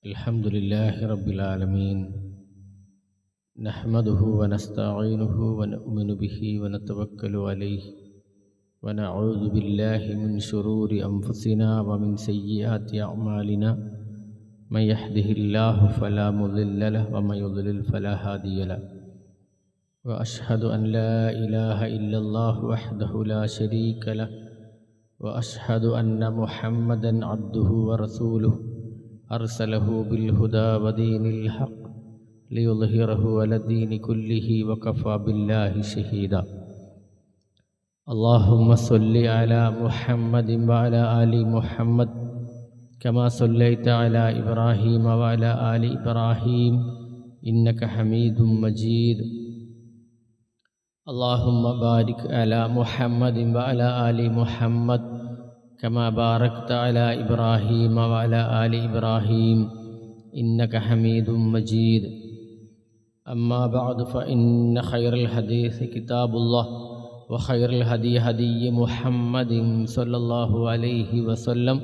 الحمد لله رب العالمين نحمده ونستعينه ونؤمن به ونتوكل عليه ونعوذ بالله من شرور أنفسنا ومن سيئات أعمالنا من يهده الله فلا مضل له ومن يضلل فلا هادي له وأشهد أن لا إله إلا الله وحده لا شريك له وأشهد أن محمدًا عبده ورسوله أرسله بالهدى ودين الحق ليظهره على الدين كله وكفى بالله شهيدا. اللهم صل على محمد وعلى آل محمد كما صليت على إبراهيم وعلى آل إبراهيم إنك حميد مجيد. اللهم بارك على محمد وعلى آل محمد كما باركت على إبراهيم وعلى آل إبراهيم إنك حميد مجيد. أما بعد فإن خير الحديث كتاب الله وخير الهدي هدي محمد صلى الله عليه وسلم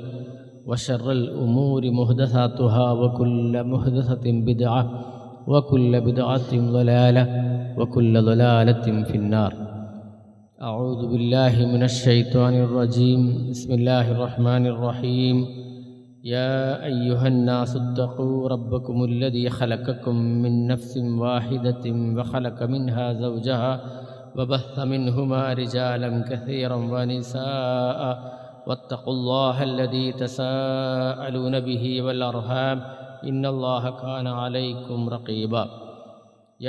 وشر الأمور محدثاتها وكل محدثة بدعة وكل بدعة ضلالة وكل ضلالة في النار. أعوذ بالله من الشيطان الرجيم. بسم الله الرحمن الرحيم. يا أيها الناس اتقوا ربكم الذي خلقكم من نفس واحدة وخلق منها زوجها وبث منهما رجالا كثيرا ونساء واتقوا الله الذي تساءلون به والأرحام إن الله كان عليكم رقيبا.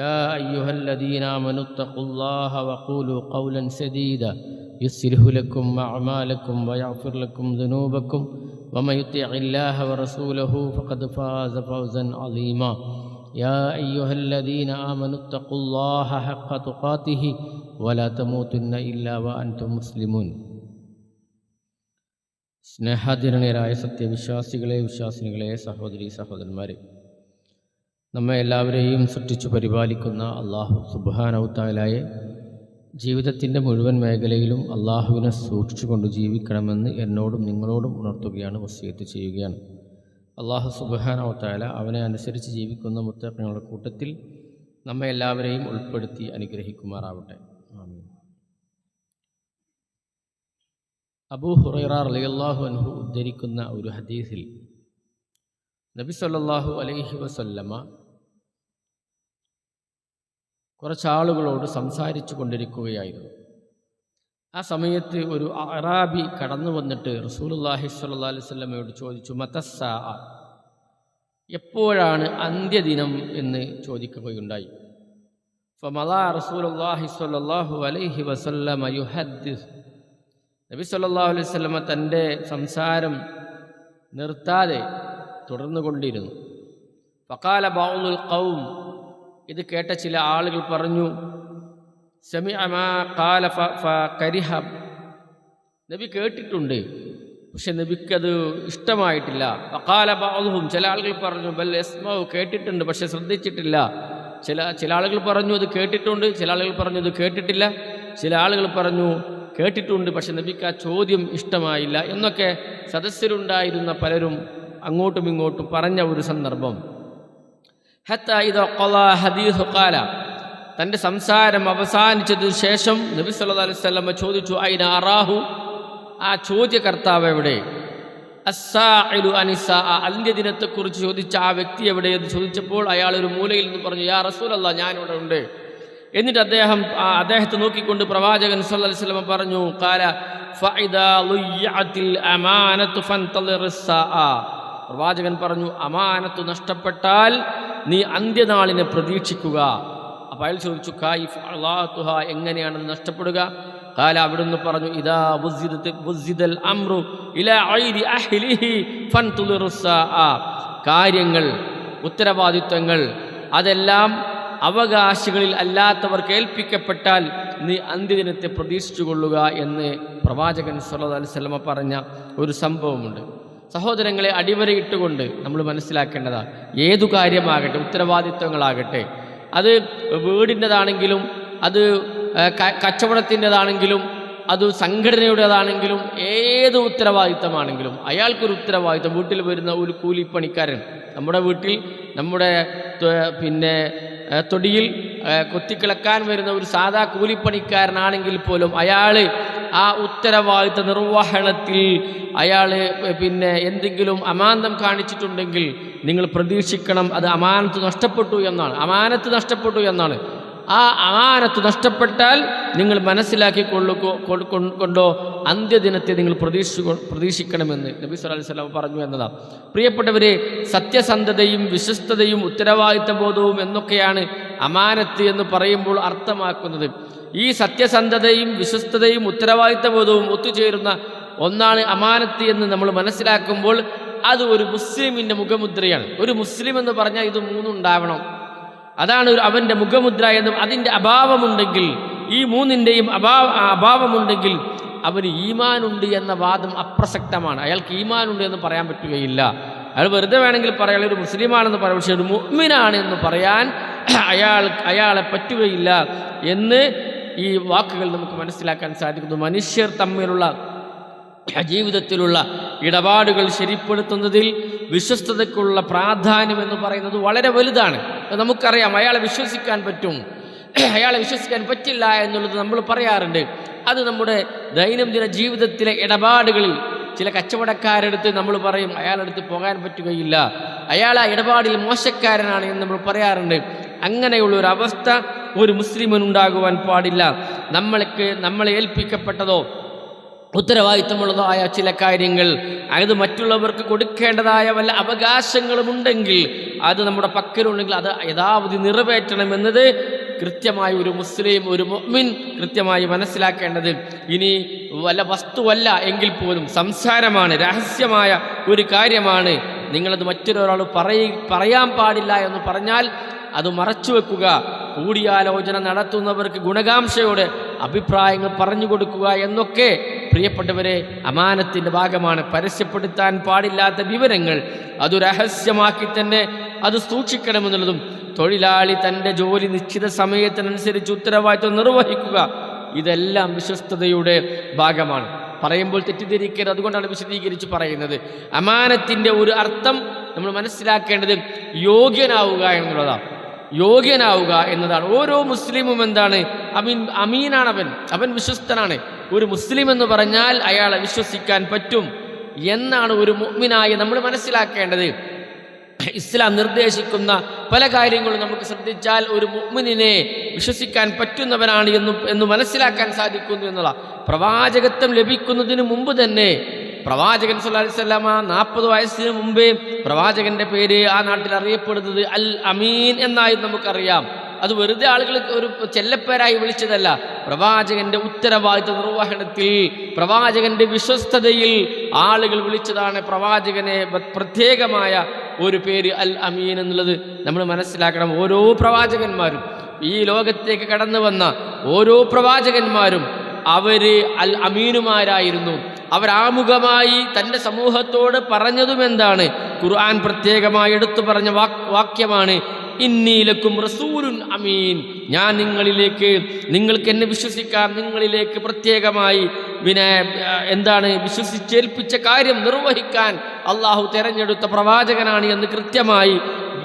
يا أيها الذين آمنوا اتقوا الله وقولوا قولا سديدا يصلح لكم أعمالكم ويغفر لكم ذنوبكم ومن يطع الله ورسوله فقد فاز فوزا عظيما. يا أيها الذين آمنوا اتقوا الله حق تقاته ولا تموتن إلا وأنتم مسلمون. സ്നേഹാധീനരായ സത്യവിശ്വാസികളെ വിശ്വാസിനികളെ സഹോദരീ സഹോദരന്മാരെ, നമ്മെ എല്ലാവരെയും സൃഷ്ടിച്ചു പരിപാലിക്കുന്ന അള്ളാഹു സുബ്ഹാനഹു തആലയെ ജീവിതത്തിൻ്റെ മുഴുവൻ മേഖലയിലും അള്ളാഹുവിനെ സൂക്ഷിച്ചുകൊണ്ട് ജീവിക്കണമെന്ന് എന്നോടും നിങ്ങളോടും ഉണർത്തുകയാണ്, വസിയത്ത് ചെയ്യുകയാണ്. അള്ളാഹു സുബ്ഹാനഹു തആല അവനെ അനുസരിച്ച് ജീവിക്കുന്ന മുത്തഖീങ്ങളുടെ കൂട്ടത്തിൽ നമ്മെ എല്ലാവരെയും ഉൾപ്പെടുത്തി അനുഗ്രഹിക്കുമാറാവട്ടെ. ആമീൻ. അബൂ ഹുറൈറ റളിയല്ലാഹു അൻഹു ഉദ്ധരിക്കുന്ന ഒരു ഹദീസിൽ നബി സല്ലല്ലാഹു അലൈഹി വസല്ലമ കുറച്ചാളുകളോട് സംസാരിച്ചു കൊണ്ടിരിക്കുകയായിരുന്നു. ആ സമയത്ത് ഒരു അറാബി കടന്നു വന്നിട്ട് റസൂലുള്ളാഹി സ്വല്ലല്ലാഹു അലൈഹി വസല്ലമയോട് ചോദിച്ചു, മതസ്സാഅ, എപ്പോഴാണ് അന്ത്യദിനം എന്ന് ചോദിക്കുകയുണ്ടായി. ഫമളാ റസൂലുള്ളാഹി സ്വല്ലല്ലാഹു അലൈഹി വസല്ലമ യുഹദ്ദിസ്, നബി സല്ലല്ലാഹു അലൈഹി വസല്ലമ തൻ്റെ സംസാരം നിർത്താതെ തുടർന്നുകൊണ്ടിരുന്നു. ഫഖാല ബഅ്ദുൽ ഖൗം, ഇത് കേട്ട ചില ആളുകൾ പറഞ്ഞു, സമിഅ മാ ഖാല ഫകരിഹ, നബി കേട്ടിട്ടുണ്ട് പക്ഷെ നബിക്കത് ഇഷ്ടമായിട്ടില്ല. ഫഖാല ബഅ്ദുഹും, ചില ആളുകൾ പറഞ്ഞു, ബൽ യസ്മഉ, കേട്ടിട്ടുണ്ട് പക്ഷെ ശ്രദ്ധിച്ചിട്ടില്ല. ചില ആളുകൾ പറഞ്ഞു അത് കേട്ടിട്ടുണ്ട്, ചില ആളുകൾ പറഞ്ഞു അത് കേട്ടിട്ടില്ല, ചില ആളുകൾ പറഞ്ഞു കേട്ടിട്ടുണ്ട് പക്ഷെ നബിക്ക് ആ ചോദ്യം ഇഷ്ടമായില്ല എന്നൊക്കെ സദസ്സിലുണ്ടായിരുന്ന പലരും അങ്ങോട്ടും ഇങ്ങോട്ടും പറഞ്ഞ ഒരു സന്ദർഭം. ഹത്താ ഇദാ ഖളാ ഹദീസു ഖാല, തൻ്റെ സംസാരം അവസാനിച്ചതിനു ശേഷം നബി സല്ലല്ലാഹു അലൈഹി വസല്ലം ചോദിച്ചു, ഐന അറാഹു, ആ ചോദ്യകർത്താവ് എവിടെ? അസ്സാഇലു അനിസ്സാ, അന്ത്യദിനത്തെക്കുറിച്ച് ചോദിച്ച ആ വ്യക്തി എവിടെ എന്ന് ചോദിച്ചപ്പോൾ അയാൾ ഒരു മൂലയിൽ നിന്ന് പറഞ്ഞു, യാ റസൂലല്ലാഹ്, ഞാനിവിടെ ഉണ്ട്. എന്നിട്ട് അദ്ദേഹത്തെ നോക്കിക്കൊണ്ട് പ്രവാചകൻ സല്ലല്ലാഹു അലൈഹി വസല്ലം പറഞ്ഞു, ഖാല ഫഇദാ ളുയ്യഅത്തിൽ അമാനതു ഫന്തളിറിസ്സാഅ, പ്രവാചകൻ പറഞ്ഞു, അമാനത്ത് നഷ്ടപ്പെട്ടാൽ നീ അന്ത്യനാളിനെ പ്രതീക്ഷിക്കുക. അപ്പോൾ അയാൾ ചോദിച്ചു, കൈഫ് അളാതുഹ, എങ്ങനെയാണ് നഷ്ടപ്പെടുക? ഖാല, അവിടുന്ന് പറഞ്ഞു, ഇദാ വുസിദൽ അംറു ഇലാ ഐരി അഹ്ലിഹി ഫന്തളിറിസ്സാഅ, കാര്യങ്ങൾ, ഉത്തരവാദിത്വങ്ങൾ അതെല്ലാം അവകാശികളിൽ അല്ലാത്തവർക്ക് ഏൽപ്പിക്കപ്പെട്ടാൽ നീ അന്ത്യദിനത്തെ പ്രതീക്ഷിച്ചുകൊള്ളുക എന്ന് പ്രവാചകൻ സല്ലല്ലാഹു അലൈഹി വസല്ലം പറഞ്ഞ ഒരു സംഭവമുണ്ട്. സഹോദരങ്ങളെ, അടിവരയിട്ടുകൊണ്ട് നമ്മൾ മനസ്സിലാക്കേണ്ടതാണ്, ഏതു കാര്യമാകട്ടെ, ഉത്തരവാദിത്വങ്ങളാകട്ടെ, അത് വീടിൻ്റെതാണെങ്കിലും അത് കച്ചവടത്തിൻ്റെതാണെങ്കിലും അത് സംഘടനയുടേതാണെങ്കിലും ഏത് ഉത്തരവാദിത്തമാണെങ്കിലും അയാൾക്കൊരു ഉത്തരവാദിത്തം. വീട്ടിൽ വരുന്ന ഒരു കൂലിപ്പണിക്കാരൻ, നമ്മുടെ വീട്ടിൽ നമ്മുടെ തൊടിയിൽ കൊത്തിക്കിളക്കാൻ വരുന്ന ഒരു സാധാ കൂലിപ്പണിക്കാരനാണെങ്കിൽ പോലും അയാൾ ആ ഉത്തരവാദിത്ത നിർവഹണത്തിൽ അയാൾ എന്തെങ്കിലും അമാന്തം കാണിച്ചിട്ടുണ്ടെങ്കിൽ നിങ്ങൾ പ്രതീക്ഷിക്കണം അത് അമാനത്ത് നഷ്ടപ്പെട്ടു എന്നാണ്. ആ അമാനത്ത് നഷ്ടപ്പെട്ടാൽ നിങ്ങൾ മനസ്സിലാക്കിക്കൊണ്ടോ അന്ത്യദിനത്തെ നിങ്ങൾ പ്രതീക്ഷിക്കണമെന്ന് നബി സല്ലല്ലാഹു അലൈഹി വസല്ലം പറഞ്ഞു എന്നതാണ്. പ്രിയപ്പെട്ടവരെ, സത്യസന്ധതയും വിശ്വസ്തതയും ഉത്തരവാദിത്തബോധവും എന്നൊക്കെയാണ് അമാനത്ത് എന്ന് പറയുമ്പോൾ അർത്ഥമാക്കുന്നത്. ഈ സത്യസന്ധതയും വിശ്വസ്തതയും ഉത്തരവാദിത്തബോധവും ഒത്തുചേരുന്ന ഒന്നാണ് അമാനത്ത് എന്ന് നമ്മൾ മനസ്സിലാക്കുമ്പോൾ അത് ഒരു മുസ്ലിമിൻ്റെ മുഖമുദ്രയാണ്. ഒരു മുസ്ലിം എന്ന് പറഞ്ഞാൽ ഇത് മൂന്നുണ്ടാവണം. അതാണ് അവൻ്റെ മുഖമുദ്ര എന്നും അതിൻ്റെ അഭാവമുണ്ടെങ്കിൽ, ഈ മൂന്നിൻ്റെയും അഭാവമുണ്ടെങ്കിൽ അവന് ഈമാനുണ്ട് എന്ന വാദം അപ്രസക്തമാണ്. അയാൾക്ക് ഈമാനുണ്ട് എന്ന് പറയാൻ പറ്റുകയില്ല. അയാൾ വെറുതെ വേണമെങ്കിൽ പറയാൻ ഒരു മുസ്ലിമാണെന്ന് പറയാം, പക്ഷേ ഒരു മുഅ്മിനാണ് എന്ന് പറയാൻ അയാളെ പറ്റുകയില്ല എന്ന് ഈ വാക്കുകൾ നമുക്ക് മനസ്സിലാക്കാൻ സാധിക്കുന്നു. മനുഷ്യർ തമ്മിലുള്ള ജീവിതത്തിലുള്ള ഇടപാടുകൾ ശരിപ്പെടുത്തുന്നതിൽ വിശ്വസ്തതയ്ക്കുള്ള പ്രാധാന്യം എന്ന് പറയുന്നത് വളരെ വലുതാണ്. നമുക്കറിയാം, അയാളെ വിശ്വസിക്കാൻ പറ്റും, അയാളെ വിശ്വസിക്കാൻ പറ്റില്ല എന്നുള്ളത് നമ്മൾ പറയാറുണ്ട്. അത് നമ്മുടെ ദൈനംദിന ജീവിതത്തിലെ ഇടപാടുകളിൽ ചില കച്ചവടക്കാരെടുത്ത് നമ്മൾ പറയും അയാളെടുത്ത് പോകാൻ പറ്റുകയില്ല, അയാൾ ആ ഇടപാടിൽ മോശക്കാരനാണ് എന്ന് നമ്മൾ പറയാറുണ്ട്. അങ്ങനെയുള്ള ഒരു അവസ്ഥ ഒരു മുസ്ലിമിനുണ്ടാകുവാൻ പാടില്ല. നമ്മളെ ഏൽപ്പിക്കപ്പെട്ടതോ ഉത്തരവാദിത്തമുള്ളതായ ചില കാര്യങ്ങൾ, അത് മറ്റുള്ളവർക്ക് കൊടുക്കേണ്ടതായ വല്ല അവകാശങ്ങളുമുണ്ടെങ്കിൽ അത് നമ്മുടെ പക്കലുണ്ടെങ്കിൽ അത് യഥാവധി നിറവേറ്റണമെന്നത് കൃത്യമായി ഒരു മുസ്ലിം, ഒരു മുഅ്മിൻ കൃത്യമായി മനസ്സിലാക്കേണ്ടത്. ഇനി വല്ല വസ്തുവല്ല എങ്കിൽ പോലും സംസാരമാണ്, രഹസ്യമായ ഒരു കാര്യമാണ്, നിങ്ങളത് മറ്റൊരാൾ പറയാൻ പാടില്ല എന്ന് പറഞ്ഞാൽ അത് മറച്ചു വെക്കുക, കൂടിയാലോചന നടത്തുന്നവർക്ക് ഗുണകാംക്ഷയോടെ അഭിപ്രായങ്ങൾ പറഞ്ഞു കൊടുക്കുക എന്നൊക്കെ പ്രിയപ്പെട്ടവരെ അമാനത്തിൻ്റെ ഭാഗമാണ്. പരസ്യപ്പെടുത്താൻ പാടില്ലാത്ത വിവരങ്ങൾ അത് രഹസ്യമാക്കി തന്നെ അത് സൂക്ഷിക്കണമെന്നുള്ളതും, തൊഴിലാളി തൻ്റെ ജോലി നിശ്ചിത സമയത്തിനനുസരിച്ച് ഉത്തരവാദിത്വം നിർവഹിക്കുക, ഇതെല്ലാം വിശ്വസ്തതയുടെ ഭാഗമാണ്. പറയുമ്പോൾ തെറ്റിദ്ധരിക്കരുത്, അതുകൊണ്ടാണ് വിശദീകരിച്ച് പറയുന്നത്. അമാനത്തിൻ്റെ ഒരു അർത്ഥം നമ്മൾ മനസ്സിലാക്കേണ്ടത് യോഗ്യനാവുക എന്നുള്ളതാണ്. യോഗ്യനാവുക എന്നതാണ്. ഓരോ മുസ്ലിമും എന്താണ്? അമീനാണ്, അവൻ വിശ്വസ്തനാണ്. ഒരു മുസ്ലിം എന്ന് പറഞ്ഞാൽ അയാളെ വിശ്വസിക്കാൻ പറ്റും എന്നാണ് ഒരു മുഅ്മിനായി നമ്മൾ മനസ്സിലാക്കേണ്ടത്. ഇസ്ലാം നിർദ്ദേശിക്കുന്ന പല കാര്യങ്ങളും നമുക്ക് ശ്രദ്ധിച്ചാൽ ഒരു മുഅ്മിനിനെ വിശ്വസിക്കാൻ പറ്റുന്നവനാണ് എന്ന് മനസ്സിലാക്കാൻ സാധിക്കുന്നു എന്നുള്ള. പ്രവാചകത്വം ലഭിക്കുന്നതിന് മുമ്പ് തന്നെ പ്രവാചകൻ സല്ലല്ലാഹു അലൈഹി വസല്ലമ 40 വയസ്സിന് മുമ്പേ പ്രവാചകന്റെ പേര് ആ നാട്ടിൽ അറിയപ്പെടുന്നത് അൽ അമീൻ എന്നായിരുന്നു നമുക്കറിയാം. അത് വെറുതെ ആളുകൾ ഒരു ചെല്ലപ്പേരായി വിളിച്ചതല്ല. പ്രവാചകന്റെ ഉത്തരവാദിത്വ നിർവഹണത്തിൽ, പ്രവാചകന്റെ വിശ്വസ്തതയിൽ ആളുകൾ വിളിച്ചതാണ് പ്രവാചകനെ പ്രത്യേകമായ ഒരു പേര് അൽ അമീൻ എന്നുള്ളത് നമ്മൾ മനസ്സിലാക്കണം. ഓരോ പ്രവാചകന്മാരും, ഈ ലോകത്തേക്ക് കടന്നു വന്ന ഓരോ പ്രവാചകന്മാരും അവര് അൽ അമീനുമാരായിരുന്നു. അവരാമുഖമായി തൻ്റെ സമൂഹത്തോട് പറഞ്ഞതും എന്താണ്? ഖുർആൻ പ്രത്യേകമായി എടുത്തു പറഞ്ഞ വാക്യമാണ്, ഇന്നീലക്കും റസൂലുൻ അമീൻ. ഞാൻ നിങ്ങൾക്ക് എന്നെ വിശ്വസിക്കാം, നിങ്ങളിലേക്ക് പ്രത്യേകമായി വിശ്വസിച്ചേൽപ്പിച്ച കാര്യം നിർവഹിക്കാൻ അള്ളാഹു തെരഞ്ഞെടുത്ത പ്രവാചകനാണ് എന്ന് കൃത്യമായി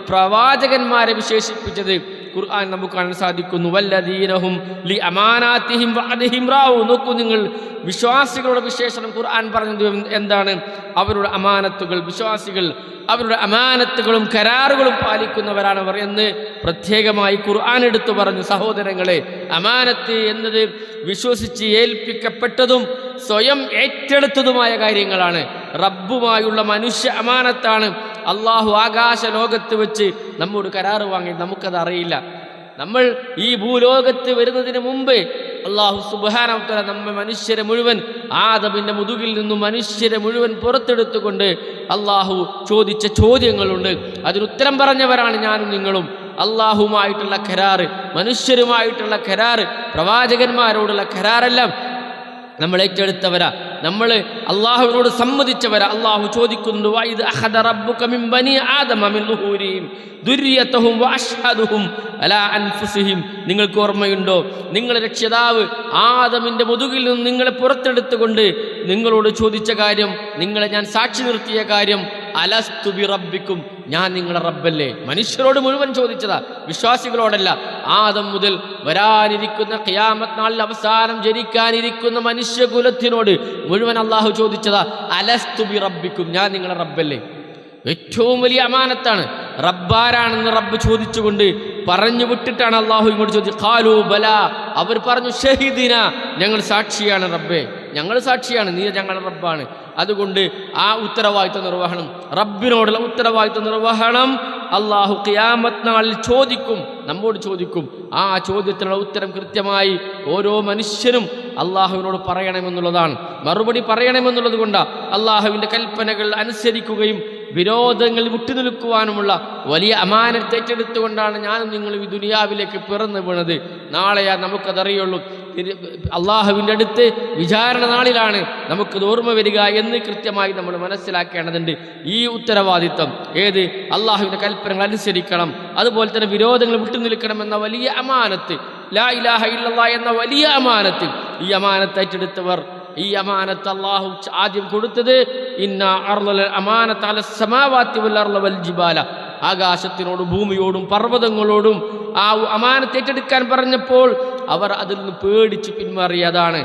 പ്രവാചകന്മാരെ വിശേഷിപ്പിച്ചത് ഖുർആൻ നമുക്ക് കാണാൻ സാധിക്കുന്നു. വല്ലദീനഹും ലി അമാനാതിഹിം വഅദഹിം റാഊ. നോക്കൂ നിങ്ങൾ, വിശ്വാസികളുടെ വിശേഷണം ഖുർആൻ പറഞ്ഞത് എന്താണ്? അവരുടെ അമാനത്തുകൾ, വിശ്വാസികൾ അവരുടെ അമാനത്തുകളും കരാറുകളും പാലിക്കുന്നവരാണ് അവർ എന്ന് പ്രത്യേകമായി ഖുർആൻ എടുത്തു പറഞ്ഞു. സഹോദരങ്ങളെ, അമാനത്ത് എന്നത് വിശ്വസിച്ച് ഏൽപ്പിക്കപ്പെട്ടതും സ്വയം ഏറ്റെടുത്തതുമായ കാര്യങ്ങളാണ്. റബ്ബുമായുള്ള മനുഷ്യ അമാനത്താണ്. അള്ളാഹു ആകാശ ലോകത്ത് വെച്ച് നമ്മോട് കരാറ് വാങ്ങി, നമുക്കത് അറിയില്ല. നമ്മൾ ഈ ഭൂലോകത്ത് വരുന്നതിന് മുമ്പ് അള്ളാഹു സുബ്ഹാനഹു വ തആല നമ്മെ മനുഷ്യരെ മുഴുവൻ, ആദമിൻ്റെ മുതുകിൽ നിന്നും മനുഷ്യരെ മുഴുവൻ പുറത്തെടുത്തുകൊണ്ട് അള്ളാഹു ചോദിച്ച ചോദ്യങ്ങളുണ്ട്. അതിനുത്തരം പറഞ്ഞവരാണ് ഞാനും നിങ്ങളും. അള്ളാഹുമായിട്ടുള്ള കരാറ്, മനുഷ്യരുമായിട്ടുള്ള കരാറ്, പ്രവാചകന്മാരോടുള്ള കരാറെല്ലാം നമ്മൾ ഏറ്റെടുത്തവരാ. നമ്മൾ അള്ളാഹുവിനോട് സമ്മതിച്ചവരാ. അള്ളാഹു ചോദിക്കുന്നുണ്ട്, വഇദ് അഖദ റബ്ബുക മിൻ ബനി ആദമ മിൻ ളുഹൂരിഹിം ദുർരിയതഹും വഅശ്ഹദുഹും അലാ അൻഫുസിഹിം. നിങ്ങൾക്ക് ഓർമ്മയുണ്ടോ, നിങ്ങളുടെ രക്ഷിതാവ് ആദമിൻ്റെ മുതുകിൽ നിന്ന് നിങ്ങളെ പുറത്തെടുത്തുകൊണ്ട് നിങ്ങളോട് ചോദിച്ച കാര്യം, നിങ്ങളെ ഞാൻ സാക്ഷി നിർത്തിയ കാര്യം, അലസ്തു ബി റബ്ബിക്കും, ഞാൻ നിങ്ങളുടെ റബ്ബല്ലേ? മനുഷ്യരോട് മുഴുവൻ ചോദിച്ചതാ, വിശ്വാസികളോടല്ല. ആദം മുതൽ വരാനിരിക്കുന്ന ഖിയാമത്ത് നാളിൽ അവസാനം ജനിക്കാനിരിക്കുന്ന മനുഷ്യകുലത്തിനോട് മുഴുവൻ അള്ളാഹു ചോദിച്ചതാ, അലസ്തു ബി റബ്ബിക്കും, ഞാൻ നിങ്ങളുടെ റബ്ബല്ലേ? ഏറ്റവും വലിയ അമാനത്താണ്. റബ്ബാരാണെന്ന് റബ്ബ് ചോദിച്ചുകൊണ്ട് പറഞ്ഞു വിട്ടിട്ടാണ് അള്ളാഹു ഇങ്ങോട്ട് ചോദിച്ചു. ഖാലൂ ബലാ, അവർ പറഞ്ഞു ഷഹീദിന, ഞങ്ങൾ സാക്ഷിയാണ് റബ്ബേ, ഞങ്ങൾ സാക്ഷിയാണ്, നീ ഞങ്ങളുടെ റബ്ബാണ്. അതുകൊണ്ട് ആ ഉത്തരവാദിത്വ നിർവഹണം, റബ്ബിനോടുള്ള ഉത്തരവാദിത്വ നിർവഹണം അള്ളാഹു ഖിയാമത്ത് നാളിൽ ചോദിക്കും, നമ്മോട് ചോദിക്കും. ആ ചോദ്യത്തിനുള്ള ഉത്തരം കൃത്യമായി ഓരോ മനുഷ്യനും അള്ളാഹുവിനോട് പറയണമെന്നുള്ളതാണ്, മറുപടി പറയണമെന്നുള്ളത് കൊണ്ടാണ് അള്ളാഹുവിൻ്റെ കൽപ്പനകൾ അനുസരിക്കുകയും വിരോധങ്ങൾ വിട്ടുനിൽക്കുവാനുമുള്ള വലിയ അമാനത്ത് ഏറ്റെടുത്തുകൊണ്ടാണ് ഞാനും നിങ്ങളും ഈ ദുനിയാവിലേക്ക് പിറന്നു വീണത്. നാളെയാ നമുക്കതറിയുള്ളൂ. അള്ളാഹുവിൻ്റെ അടുത്ത് വിചാരണ നാളിലാണ് നമുക്കത് ഓർമ്മ വരിക എന്ന് കൃത്യമായി നമ്മൾ മനസ്സിലാക്കേണ്ടതുണ്ട്. ഈ ഉത്തരവാദിത്വം ഏത്? അള്ളാഹുവിൻ്റെ കൽപ്പനകൾ അനുസരിക്കണം, അതുപോലെ തന്നെ വിരോധങ്ങൾ വിട്ടുനിൽക്കണം എന്ന വലിയ അമാനത്ത്, ലാ ഇലാഹ ഇല്ലല്ലാഹ് എന്ന വലിയ അമാനത്ത്, ഈ അമാനത്ത് ഏറ്റെടുത്തവർ, ഈ അമാനത്ത് അള്ളാഹു ആദ്യം കൊടുത്തത് ഇന്നാ അർളൽ അമാനത അലസ് സമാവാതി വൽ അർള വൽ ജിബാല, ആകാശത്തിനോടും ഭൂമിയോടും പർവ്വതങ്ങളോടും ആ അമാനത്ത് ഏറ്റെടുക്കാൻ പറഞ്ഞപ്പോൾ അവർ അതിൽ നിന്ന് പേടിച്ച് പിന്മാറിയതാണ്.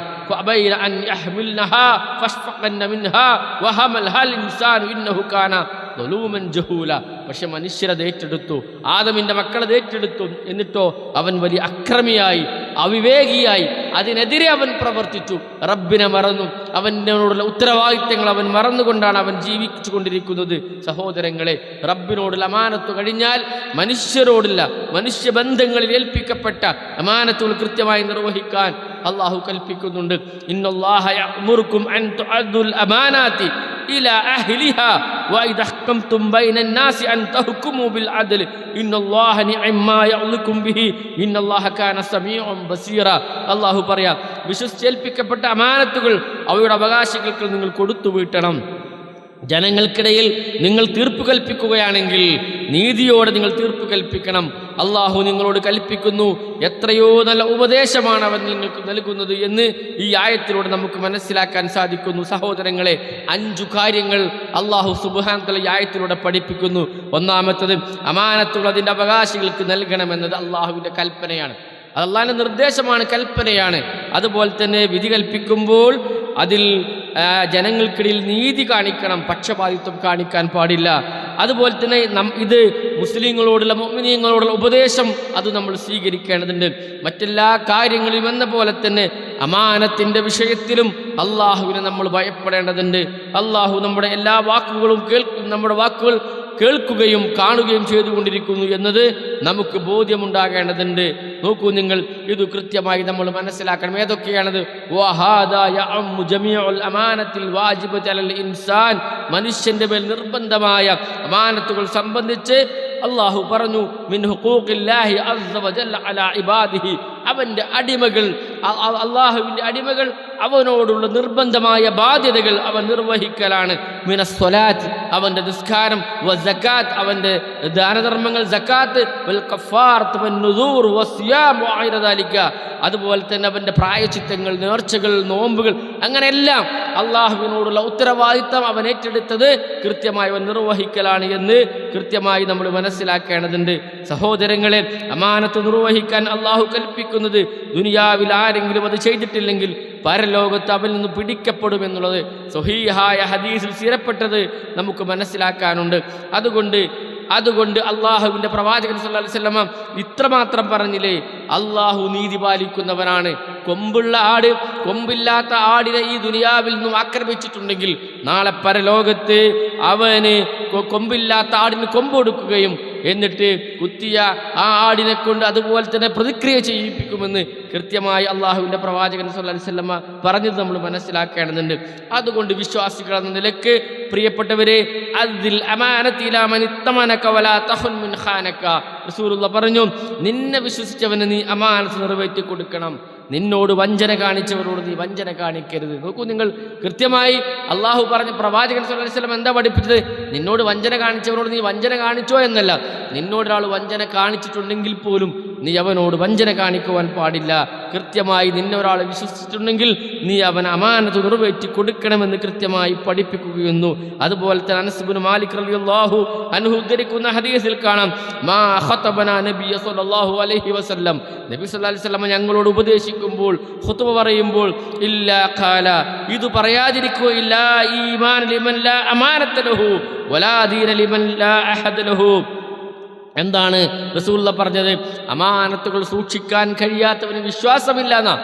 പക്ഷെ മനുഷ്യരത് ഏറ്റെടുത്തു, ആദമിൻ്റെ മക്കളത് ഏറ്റെടുത്തു. എന്നിട്ടോ അവൻ വലിയ അക്രമിയായി, അവിവേകിയായി, അതിനെതിരെ അവൻ പ്രവർത്തിച്ചു, റബ്ബിനെ മറന്നു, അവനോടുള്ള ഉത്തരവാദിത്തങ്ങൾ അവൻ മറന്നുകൊണ്ടാണ് അവൻ ജീവിച്ചു കൊണ്ടിരിക്കുന്നത്. സഹോദരങ്ങളെ, റബ്ബിനോടുള്ള അമാനത്ത് കഴിഞ്ഞാൽ മനുഷ്യരോടുള്ള മനുഷ്യബന്ധങ്ങളിൽ ഏൽപ്പിക്കപ്പെട്ട അമാനത്തുകൾ കൃത്യമായി നിർവഹിക്കാൻ അള്ളാഹു കൽപ്പിക്കുന്നുണ്ട്. ഇന്നല്ലാഹ യഅ്മുറുക്കും അൻ തുഅദ്ദുൽ അമാനാതി ഇലാ അഹ്ലിഹാ വഇദ ഹക്കംതും ബൈനൻ നാസി അൻ തഹ്കുമു ബിൽ അദ്ൽ ഇന്നല്ലാഹ നിഅമ്മാ യഅ്ലുക്കും ബിഹി ഇന്നല്ലാഹ കാന സമീഉൻ ബസീറ. അള്ളാഹു പറയാ, വിശ്വസിച്ചേൽപ്പിക്കപ്പെട്ട അമാനത്തുകൾ അവയുടെ അവകാശികൾക്ക് നിങ്ങൾ കൊടുത്തു വീട്ടണം. ജനങ്ങൾക്കിടയിൽ നിങ്ങൾ തീർപ്പ് കൽപ്പിക്കുകയാണെങ്കിൽ നീതിയോടെ നിങ്ങൾ തീർപ്പ് കൽപ്പിക്കണം. അള്ളാഹു നിങ്ങളോട് കൽപ്പിക്കുന്നു. എത്രയോ നല്ല ഉപദേശമാണ് അവൻ നിങ്ങൾക്ക് നൽകുന്നത് എന്ന് ഈ ആയത്തിലൂടെ നമുക്ക് മനസ്സിലാക്കാൻ സാധിക്കുന്നു. സഹോദരങ്ങളെ, 5 കാര്യങ്ങൾ അള്ളാഹു സുബ്ഹാനഹു വ തആല ഈ ആയത്തിലൂടെ പഠിപ്പിക്കുന്നു. ഒന്നാമത്തത്, അമാനത്തുകൾ അതിൻ്റെ അവകാശികൾക്ക് നൽകണമെന്നത് അള്ളാഹുവിൻ്റെ കൽപ്പനയാണ്, അത് അള്ളാഹിൻ്റെ നിർദ്ദേശമാണ്, കൽപ്പനയാണ്. അതുപോലെ തന്നെ വിധി കൽപ്പിക്കുമ്പോൾ അതിൽ ജനങ്ങൾക്കിടയിൽ നീതി കാണിക്കണം, പക്ഷപാതിത്വം കാണിക്കാൻ പാടില്ല. അതുപോലെ തന്നെ ഇത് മുസ്ലിങ്ങളോടുള്ള മുഅ്മിനീങ്ങളോടുള്ള ഉപദേശം അത് നമ്മൾ സ്വീകരിക്കേണ്ടതുണ്ട്. മറ്റെല്ലാ കാര്യങ്ങളിലും എന്ന പോലെ തന്നെ അമാനത്തിൻ്റെ വിഷയത്തിലും അള്ളാഹുവിനെ നമ്മൾ ഭയപ്പെടേണ്ടതുണ്ട്. അള്ളാഹു നമ്മുടെ എല്ലാ വാക്കുകളും നമ്മുടെ വാക്കുകൾ കേൾക്കുകയും കാണുകയും ചെയ്തുകൊണ്ടിരിക്കുന്നു എന്നത് നമുക്ക് ബോധ്യമുണ്ടാകേണ്ടതുണ്ട്. നോക്കൂ നിങ്ങൾ, ഇത് കൃത്യമായി നമ്മൾ മനസ്സിലാക്കണം. ഏതൊക്കെയാണത്? മനുഷ്യന്റെ മേൽ നിർബന്ധമായ അമാനത്തുകൾ സംബന്ധിച്ച് അള്ളാഹു പറഞ്ഞു, മിൻ ഹുഖൂഖില്ലാഹി അസ്സ വജല്ല അലാ ഇബാദിഹി, അവൻ്റെ അടിമകൾ, അള്ളാഹുവിൻ്റെ അടിമകൾ, അവനോടുള്ള നിർബന്ധമായ ബാധ്യതകൾ അവൻ നിർവഹിക്കലാണ്. മിനസ്സലാത്ത്, അവൻ്റെ നിസ്കാരം, വസകാത്ത്, അവൻ്റെ ദാനധർമ്മങ്ങൾ, സകാത്ത്, വൽ കഫാറത്ത് വന്നുദൂർ വസിയാം വഗൈറ ദാലിക, അതുപോലെ തന്നെ അവൻ്റെ പ്രായച്ചിത്തങ്ങൾ, നേർച്ചകൾ, നോമ്പുകൾ, അങ്ങനെയെല്ലാം അള്ളാഹുവിനോടുള്ള ഉത്തരവാദിത്തം അവൻ ഏറ്റെടുത്തത് കൃത്യമായി അവൻ നിർവഹിക്കലാണ് എന്ന് കൃത്യമായി നമ്മൾ മനസ്സിലാക്കേണ്ടതുണ്ട്. സഹോദരങ്ങളെ, അമാനത്ത് നിർവഹിക്കാൻ അള്ളാഹു കൽപ്പിക്കുന്നത് ദുനിയാവിൽ ആരെങ്കിലും അത് ചെയ്തിട്ടില്ലെങ്കിൽ പരലോകത്ത് അവൽ നിന്ന് പിടിക്കപ്പെടുമെന്നുള്ളത് സ്വഹീഹായ ഹദീസിൽ സ്ഥിരപ്പെട്ടത് നമുക്ക് മനസ്സിലാക്കാനുണ്ട്. അതുകൊണ്ട് അള്ളാഹുവിൻ്റെ പ്രവാചകൻ സല്ലല്ലാഹു അലൈഹി വസല്ലം ഇത്രമാത്രം പറഞ്ഞില്ലേ, അള്ളാഹു നീതി പാലിക്കുന്നവനാണ്. കൊമ്പുള്ള ആട് കൊമ്പില്ലാത്ത ആടിനെ ഈ ദുനിയാവിൽ നിന്നും ആക്രമിച്ചിട്ടുണ്ടെങ്കിൽ നാളെ പരലോകത്ത് അവന് കൊമ്പില്ലാത്ത ആടിന് കൊമ്പ് കൊടുക്കുകയും എന്നിട്ട് കുത്തിയ ആ ആടിനെ കൊണ്ട് അതുപോലെ തന്നെ പ്രതിക്രിയ ചെയ്യിപ്പിക്കുമെന്ന് കൃത്യമായി അള്ളാഹുവിൻ്റെ പ്രവാചകൻ സല്ലല്ലാഹു അലൈഹി വസല്ലം പറഞ്ഞത് നമ്മൾ മനസ്സിലാക്കേണ്ടതുണ്ട്. അതുകൊണ്ട് വിശ്വാസികൾ എന്ന നിലക്ക് പ്രിയപ്പെട്ടവരെ, അദ്ദിൽ അമാനത ഇലാ മൻ ഇത്തമനക വലാ തഖുൻ മിൻ ഖാനക, റസൂലുള്ളാഹി പറഞ്ഞു, നിന്നെ വിശ്വസിച്ചവന് നീ അമാനത്ത് നിറവേറ്റി കൊടുക്കണം. നിന്നോട് വഞ്ചന കാണിച്ചവരോട് നീ വഞ്ചന കാണിക്കരുത്. നോക്കൂ നിങ്ങൾ, കൃത്യമായി അള്ളാഹു പറഞ്ഞ പ്രവാചകൻ സല്ലല്ലാഹു അലൈഹി വസല്ലം എന്താ പഠിപ്പിച്ചത്? നിന്നോട് വഞ്ചന കാണിച്ചവരോട് നീ വഞ്ചന കാണിച്ചോ എന്നല്ല, നിന്നോടൊരാൾ വഞ്ചന കാണിച്ചിട്ടുണ്ടെങ്കിൽ പോലും നീ അവനോട് വഞ്ചന കാണിക്കുവാൻ പാടില്ല. കൃത്യമായി നിന്നെ ഒരാൾ വിശ്വസിച്ചിട്ടുണ്ടെങ്കിൽ നീ അവൻ അമാനത്ത് നിറവേറ്റി കൊടുക്കണമെന്ന് കൃത്യമായി പഠിപ്പിക്കുകയെന്നു. അതുപോലെ തന്നെ അനസ് ഇബ്നു മാലിക് റളിയല്ലാഹു അൻഹു ഉദ്ധരിക്കുന്ന ഹദീസിൽ കാണാം, മാ ഖതബനാ നബി സല്ലല്ലാഹു അലൈഹി വസല്ലം, നബി സല്ലല്ലാഹു അലൈഹി വസല്ലം ഞങ്ങളോട് ഉപദേശിക്കുമ്പോൾ, ഖുതുബ പറയുമ്പോൾ, ഇല്ലാ ഖാല, ഇത് പറയാതിരിക്കുകയില്ല, ഈമാൻ ലിമൻ ലാ അമാനത ലഹു വലാ ദീന ലിമൻ ലാ അഹദ ലഹു. എന്താണ് റസൂലുള്ള പറഞ്ഞത്? അമാനത്തുകൾ സൂക്ഷിക്കാൻ കഴിയാത്തവന് വിശ്വാസമില്ല എന്നാ.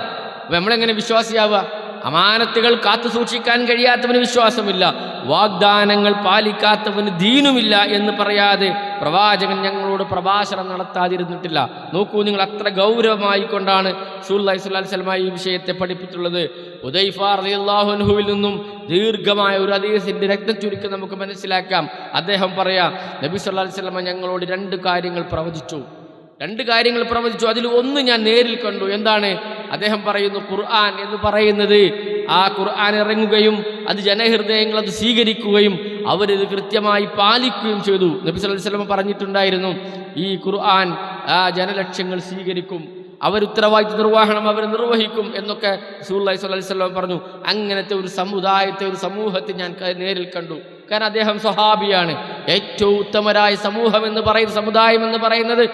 അപ്പം നമ്മളെങ്ങനെ വിശ്വാസിയാവുക? അമാനത്തുകൾ കാത്തു സൂക്ഷിക്കാൻ കഴിയാത്തവന് വിശ്വാസമില്ല, വാഗ്ദാനങ്ങൾ പാലിക്കാത്തവന് ദീനുമില്ല എന്ന് പറയാതെ പ്രവാചകൻ ഞങ്ങളോട് പ്രഭാഷണം നടത്താതിരുന്നിട്ടില്ല. നോക്കൂ നിങ്ങൾ, അത്ര ഗൗരവമായി കൊണ്ടാണ് റസൂലുള്ളാഹി സ്വല്ലല്ലാഹു അലൈഹി വസല്ലം ഈ വിഷയത്തെ പഠിപ്പിച്ചിട്ടുള്ളത്. ഹുദൈഫ റളിയല്ലാഹു അൻഹുവിൽ നിന്നും ദീർഘമായ ഒരു ഹദീസിന്റെ രക്തം ചുരുക്കം നമുക്ക് മനസ്സിലാക്കാം. അദ്ദേഹം പറയാം, നബി സല്ലല്ലാഹു അലൈഹി വസല്ലം ഞങ്ങളോട് രണ്ട് കാര്യങ്ങൾ പ്രവചിച്ചു. അതിൽ ഒന്ന് ഞാൻ നേരിൽ കണ്ടു. എന്താണ്? അദ്ദേഹം പറയുന്നു, ഖുർആൻ എന്ന് പറയുന്നത്, ആ ഖുർആൻ ഇറങ്ങുകയും അത് ജനഹൃദയങ്ങൾ അത് സ്വീകരിക്കുകയും അവരിത് കൃത്യമായി പാലിക്കുകയും ചെയ്തു. നബി സല്ലല്ലാഹു അലൈഹി വസല്ലം പറഞ്ഞിട്ടുണ്ടായിരുന്നു, ഈ ഖുർആൻ ആ ജനലക്ഷ്യങ്ങൾ സ്വീകരിക്കും, അവരുത്തരവാദിത്വ നിർവഹണം അവർ നിർവഹിക്കും എന്നൊക്കെ റസൂലുള്ളാഹി സ്വല്ലല്ലാഹു അലൈഹി വസല്ലം പറഞ്ഞു. അങ്ങനത്തെ ഒരു സമുദായത്തെ, ഒരു സമൂഹത്തെ ഞാൻ നേരിൽ കണ്ടു. കാരണം അദ്ദേഹം സ്വഹാബിയാണ്. ഏറ്റവും ഉത്തമരായ സമുദായം എന്ന് പറയുന്നത്